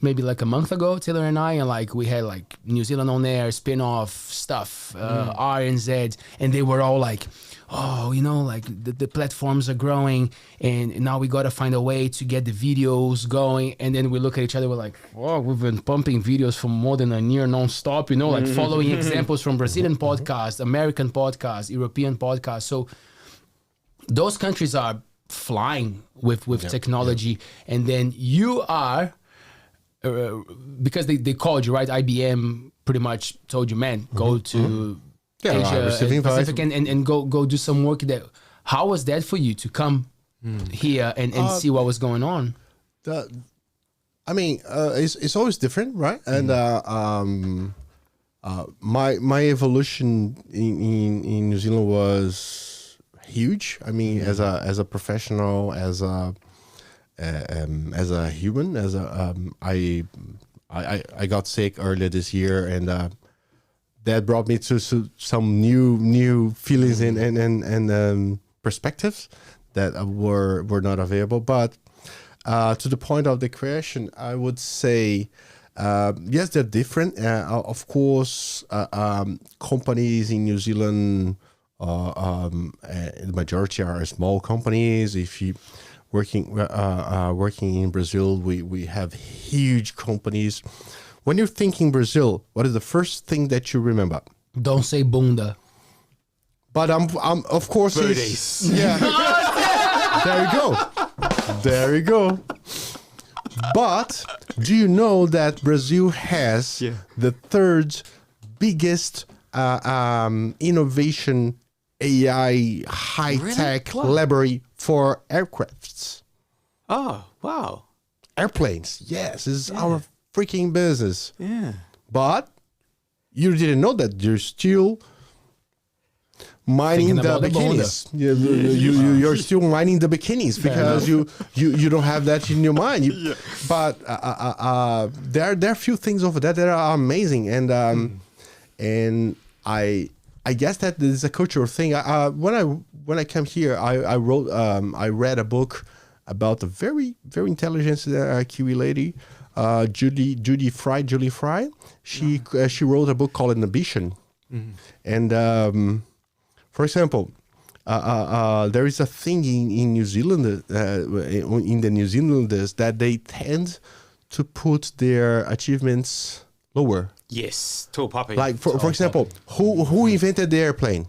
maybe like a month ago, Taylor and I, and we had New Zealand on there, spin-off stuff, RNZ, and they were all like, oh, the platforms are growing, and now we got to find a way to get the videos going. And then we look at each other, we're like, oh, we've been pumping videos for more than a year non-stop, following examples from Brazilian podcasts, American podcasts, European podcasts. So those countries are flying with technology. And then you are, because they called you, right? IBM pretty much told you, man, go to Asia Pacific and go do some work there. How was that for you to come here and see what was going on? It's always different, right? And my evolution in New Zealand was huge. I mean, as a professional, as a human, I got sick earlier this year, and that brought me to some new feelings and perspectives that were not available. But to the point of the question, I would say yes, they're different. Of course, companies in New Zealand, the majority are small companies. If you working in Brazil, we have huge companies. When you're thinking Brazil, what is the first thing that you remember? Don't say bunda. But I'm of course Booties. yeah. There you go. But do you know that Brazil has the third biggest innovation AI high-tech Really? Wow. library for aircrafts? Oh, wow. Airplanes. Yes, this is our freaking business. Yeah. But you didn't know that you're still mining Thinking the about the bikinis. You're still mining the bikinis because you don't have that in your mind. But there are a few things over there that are amazing, and I guess that this is a cultural thing. When I came here, I read a book about a very intelligent Kiwi lady, Julie Fry. She wrote a book called Ambition, and for example, there is a thing in New Zealand, in the New Zealanders, that they tend to put their achievements lower. Yes. Tall puppy. Like for example, who invented the airplane?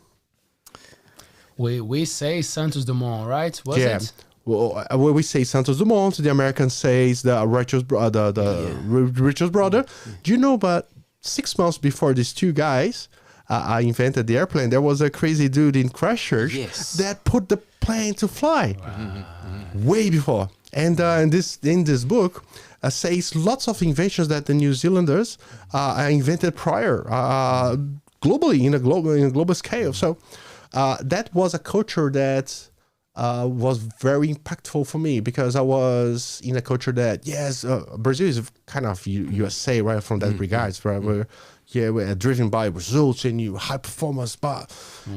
We say Santos Dumont, right? Was it? Well, when we say Santos Dumont, the Americans say the Richard brother. Do you know? But 6 months before these two guys invented the airplane, there was a crazy dude in Christchurch that put the plane to fly. Way before. And in this book says lots of inventions that the New Zealanders invented prior, globally in a global scale. So that was a culture that was very impactful for me, because I was in a culture that Brazil is kind of USA, right, from that regards, right, where we're driven by results and high performance,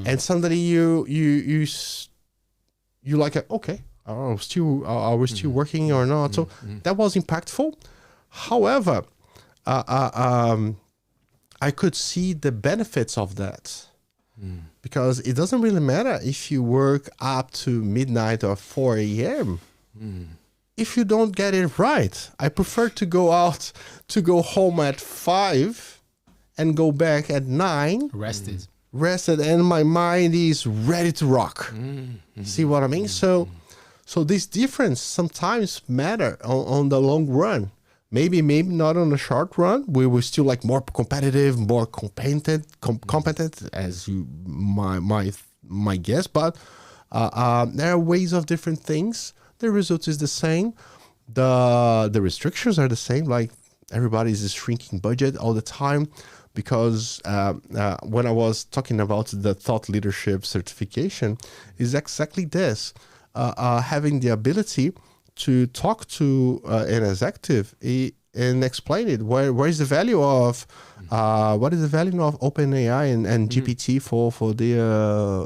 and suddenly you like okay, are we still working or not? So that was impactful. However, I could see the benefits of that. Because it doesn't really matter if you work up to midnight or 4 a.m. If you don't get it right. I prefer to go home at 5 and go back at 9. Rested, and my mind is ready to rock. See what I mean? So this difference sometimes matter on the long run. Maybe not on the short run. We were still like more competitive, more competent as my guess. But there are ways of different things. The result is the same. The restrictions are the same. Like everybody is shrinking budget all the time, because when I was talking about the thought leadership certification, is exactly this: having the ability to talk to an executive and explain it. Where is the value of what is the value of OpenAI and GPT for the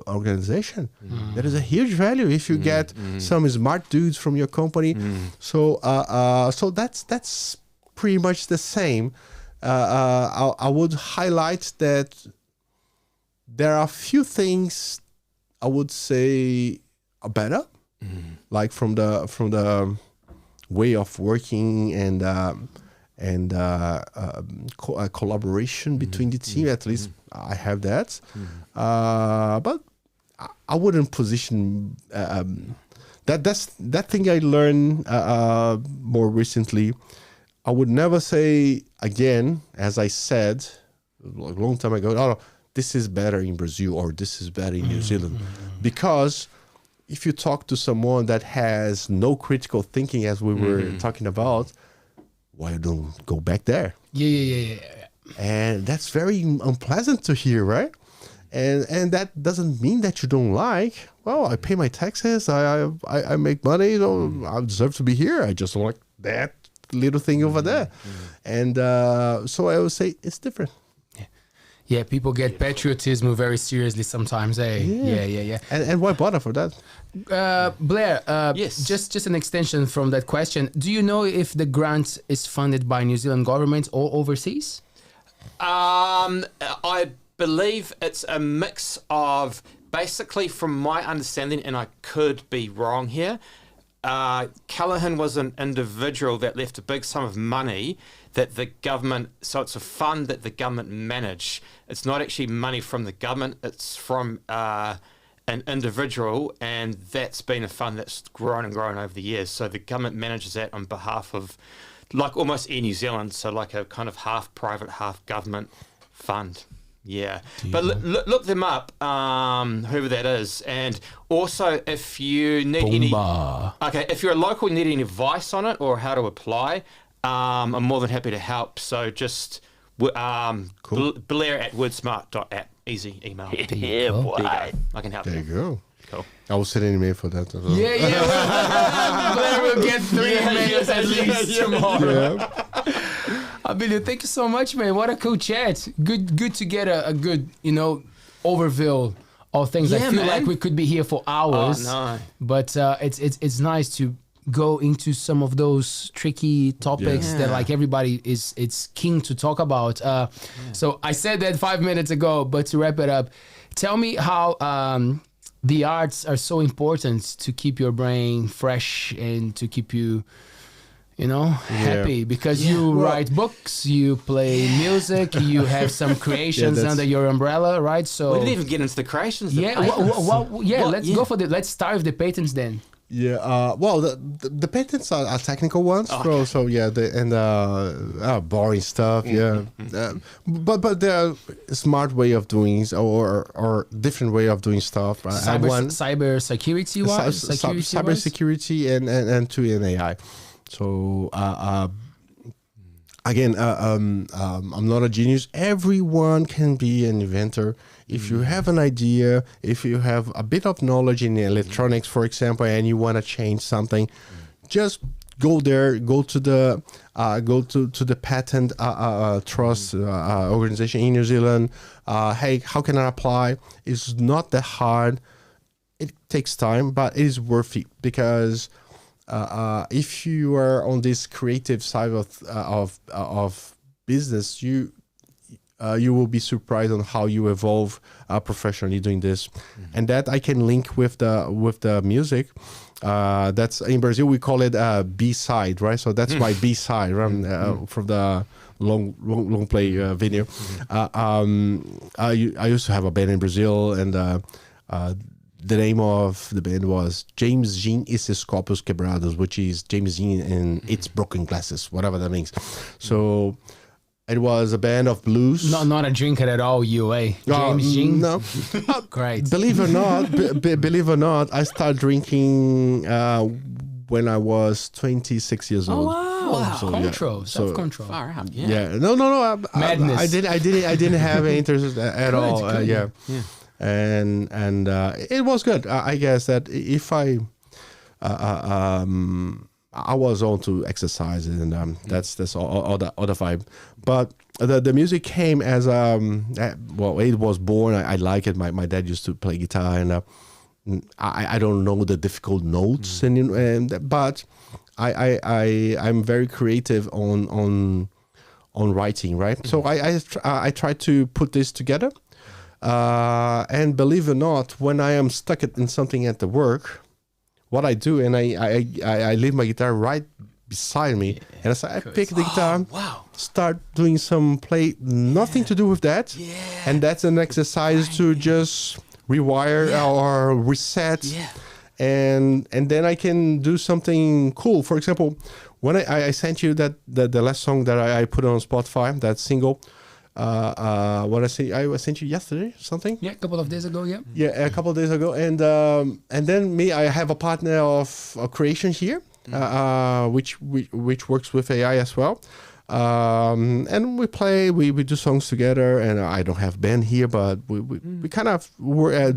organization? That is a huge value if you get some smart dudes from your company. So that's pretty much the same. I would highlight that there are a few things I would say are better. Like from the way of working and collaboration between the team. At least I have that. But I wouldn't position that thing I learned more recently. I would never say again, as I said a long time ago, oh, this is better in Brazil or this is better in New Zealand, because if you talk to someone that has no critical thinking, as we were talking about, why don't go back there? Yeah. And that's very unpleasant to hear, right? And that doesn't mean that you don't like. Well, I pay my taxes. I make money. I deserve to be here. I just don't like that little thing over there. And so I would say it's different. Yeah, people get patriotism very seriously sometimes. Yeah. And why bother for that? Blair, Yes. just an extension from that question. Do you know if the grant is funded by New Zealand government or overseas? I believe it's a mix of, basically, from my understanding, and I could be wrong here, Callaghan was an individual that left a big sum of money that the government, so it's a fund that the government manage. It's not actually money from the government, it's from an individual, and that's been a fund that's grown and grown over the years. So the government manages that on behalf of, like almost Air New Zealand, so like a kind of half private, half government fund. Yeah, but look them up, whoever that is, and also if you need if you're a local, need any advice on it or how to apply, I'm more than happy to help. So just Blair at Wordsmart.app, easy email. Yeah, boy. I can help There you. you go. Cool. I will send an email for that as well. Yeah. Blair will get 3 emails at least tomorrow. Yeah. Abilio, thank you so much, man. What a cool chat. Good to get a good, overview of things. I Yeah, feel man. like we could be here for hours. Oh, no. But it's nice to go into some of those tricky topics that like everybody is keen to talk about. So I said that 5 minutes ago, but to wrap it up, tell me how the arts are so important to keep your brain fresh and to keep you happy, because you write books, you play music, you have some creations under your umbrella, right? So We didn't even get into the creations. let's go for let's start with the patents then. Yeah, well, the patents are technical ones, so yeah, boring stuff, but there are smart way of doing or different way of doing stuff. Cyber security wise, cyber security and to an AI. So again, I'm not a genius. Everyone can be an inventor. If you have an idea, if you have a bit of knowledge in electronics, for example, and you want to change something, just go there. Go to the patent trust organization in New Zealand. Hey, how can I apply? It's not that hard. It takes time, but it is worth it, because if you are on this creative side of business, you will be surprised on how you evolve professionally doing this, and that I can link with the music. That's in Brazil we call it B side, right? So that's my B side from the long play video. I used to have a band in Brazil, and the name of the band was James Jean e seus Copos Quebrados, which is James Jean and its broken glasses, whatever that means. So it was a band of blues. Not a drinker at all, James Jean. No. Great. Believe or not, I started drinking when I was 26 years old. Wow. So, Control, self-control. Far out. Yeah. Yeah. No. Madness. I didn't have any interest at all. Good. Yeah. And it was good. I guess that if I was on to exercise, and that's all the vibe. But the music came as it was born. I like it. My dad used to play guitar, and I don't know the difficult notes, but I'm very creative on writing, right? So I try to put this together. And believe it or not, when I am stuck in something at the work, what I do, and I leave my guitar right beside me, and I pick the guitar, start doing some play, nothing to do with that, and that's an exercise to just rewire or reset, and then I can do something cool. For example, when I sent you the last song that I put on Spotify, that single. What I sent you yesterday, something. Yeah, a couple of days ago. Yeah. Yeah, a couple of days ago, and then I have a partner of creation here, which works with AI as well, and we do songs together. And I don't have Ben here, but we kind of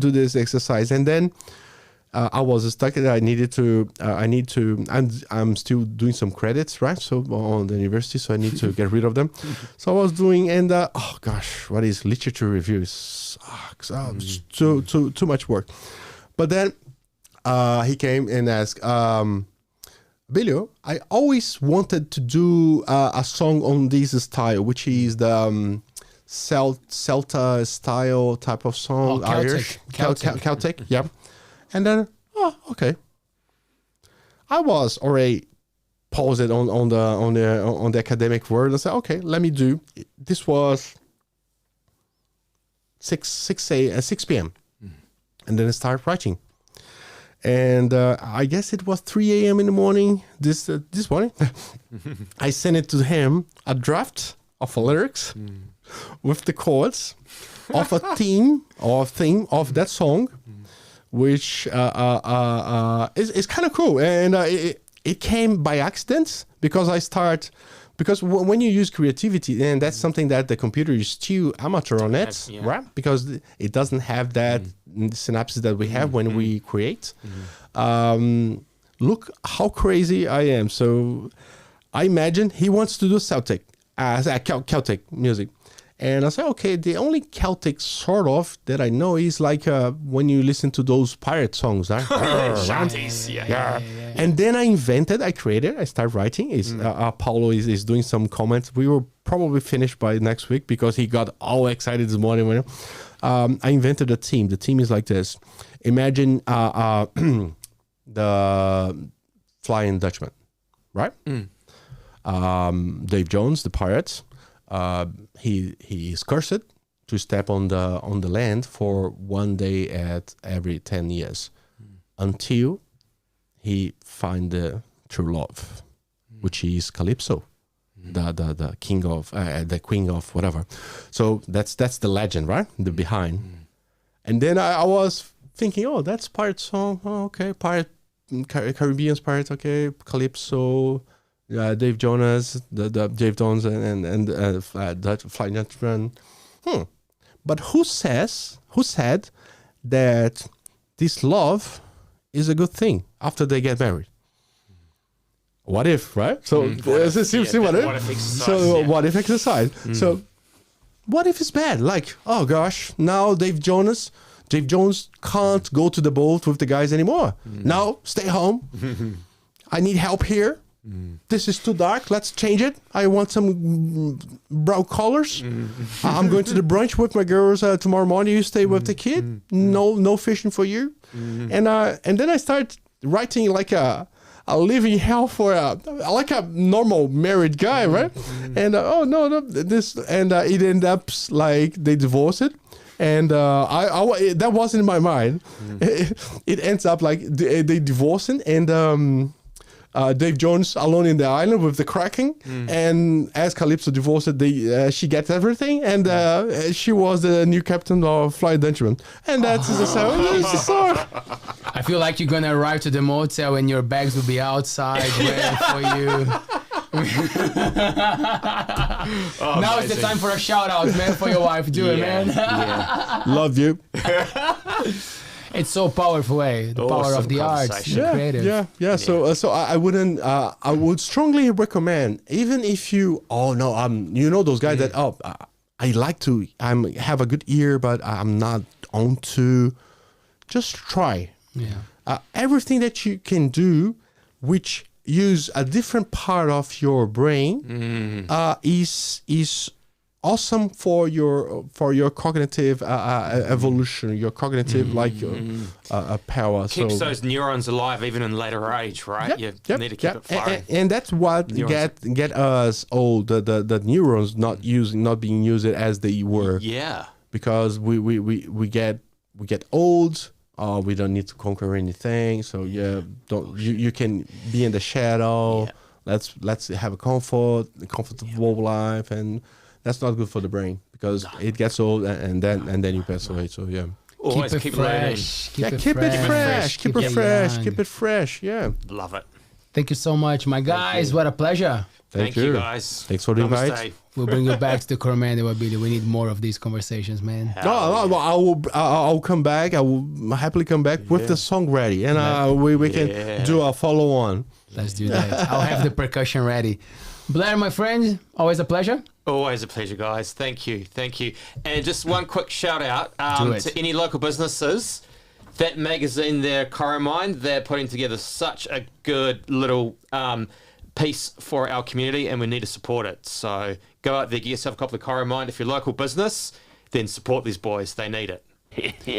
do this exercise, and then I was stuck. I need to. I'm still doing some credits, right? So on the university, so I need to get rid of them. So I was doing, and oh gosh, what is literature reviews? Sucks. Too much work. But then he came and asked, Abilio, I always wanted to do a song on this style, which is the Celta style type of song, Irish, Celtic, yeah. And then, okay. I was already paused on the academic world and said, okay, let me do. This was 6 p.m. And then I started writing. And I guess it was 3 a.m. in the morning, this morning. I sent it to him, a draft of lyrics with the chords of a theme of that song, which is kind of cool. And it came by accident because when you use creativity, and that's something that the computer is still amateur on it, right? Because it doesn't have that synapses that we have when we create. Look how crazy I am. So I imagine he wants to do Celtic music. And I say, okay, the only Celtic sort of that I know is like when you listen to those pirate songs, right? Shanties, yeah. And then I started writing. Paulo is doing some comments. We will probably finish by next week because he got all excited this morning. I invented a theme. The theme is like this. Imagine the Flying Dutchman, right? Dave Jones, the pirate. He is cursed to step on the land for 1 day at every 10 years until he find the true love, which is Calypso, the king of the queen of whatever. So that's the legend, right? The behind. And then I was thinking, oh, that's pirate song. Oh, okay, pirate, Caribbean's pirate. Okay, Calypso. Dave Jonas, the Dave Jones and that Flying Dutchman. But who said that this love is a good thing after they get married? What if, right? So what if exercise? So what if it's bad? Like, oh gosh, now Dave Jones can't go to the boat with the guys anymore. Now stay home. I need help here. This is too dark. Let's change it. I want some brown colors. I'm going to the brunch with my girls tomorrow morning. You stay with the kid. No fishing for you. And then I start writing like a living hell for like a normal married guy, right? And it ended up like they divorced. And that wasn't in my mind. It ends up like they divorcing and. Dave Jones alone in the island with the Kraken, and as Calypso divorced, she gets everything, and she was the new captain of Flying Dutchman, and that's the song. I feel like you're gonna arrive to the motel and your bags will be outside waiting for you. Now is the time for a shout out, man, for your wife. Do it, man. Love you. It's so powerful, the power of the arts, the creative. Yeah. So I wouldn't. I would strongly recommend, even if you. Oh no, those guys that. Oh, I like to. Have a good ear, but I'm not on to. Just try. Yeah. Everything that you can do, which use a different part of your brain, is awesome for your cognitive evolution, your cognitive power. Keeps those neurons alive even in later age, right? You need to keep it firing. And that's what get us old. The neurons not being used as they were. Yeah. Because we get old. We don't need to conquer anything. So you can be in the shadow. Yeah. Let's have a comfortable life, and that's not good for the brain because it gets old and then you pass away. So always keep fresh. learning. Keep it fresh. Yeah. Love it. Thank you so much, my guys. What a pleasure. Thank you guys. Thanks for the invite. We'll bring you back to the Coromandel, Abilio. We need more of these conversations, man. No, I'll come back. I will happily come back with the song ready, and we can do a follow on. Let's do that. I'll have the percussion ready. Blair, my friend, always a pleasure. Always a pleasure, guys. Thank you. And just one quick shout out to any local businesses. That magazine there, Coromand, they're putting together such a good little piece for our community, and we need to support it. So go out there, get yourself a copy of Coromand. If you're a local business, then support these boys. They need it.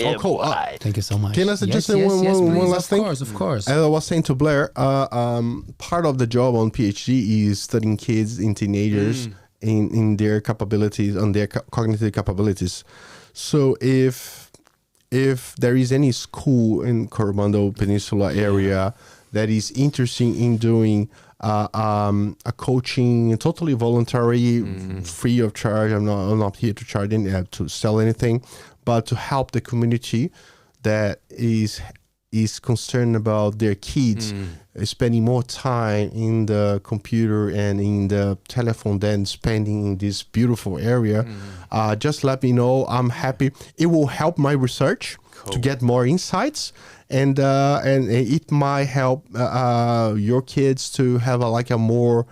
Oh, cool. Thank you so much. Can I just say one last thing? Of course. As I was saying to Blair, part of the job on PhD is studying kids and teenagers in their capabilities, on their cognitive capabilities. So if there is any school in Coromandel Peninsula area that is interested in doing a coaching, totally voluntary, free of charge. I'm not here to charge to sell anything, but to help the community that is concerned about their kids spending more time in the computer and in the telephone than spending in this beautiful area. Just let me know. I'm happy. It will help my research to get more insights. And it might help your kids to have a more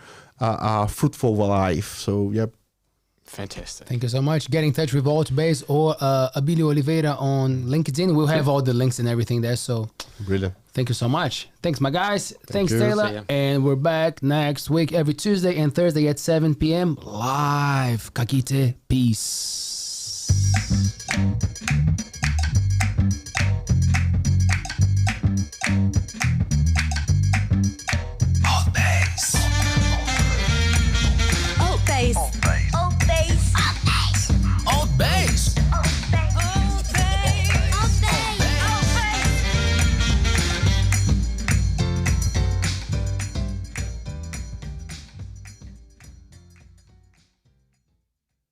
fruitful life. So, yep. Fantastic. Thank you so much. Get in touch with Altbays or Abilio Oliveira on LinkedIn. We'll have all the links and everything there. So, brilliant. Thank you so much. Thanks, my guys. Thanks, you. Taylor. And we're back next week, every Tuesday and Thursday at 7 p.m. live. Kakite. Peace.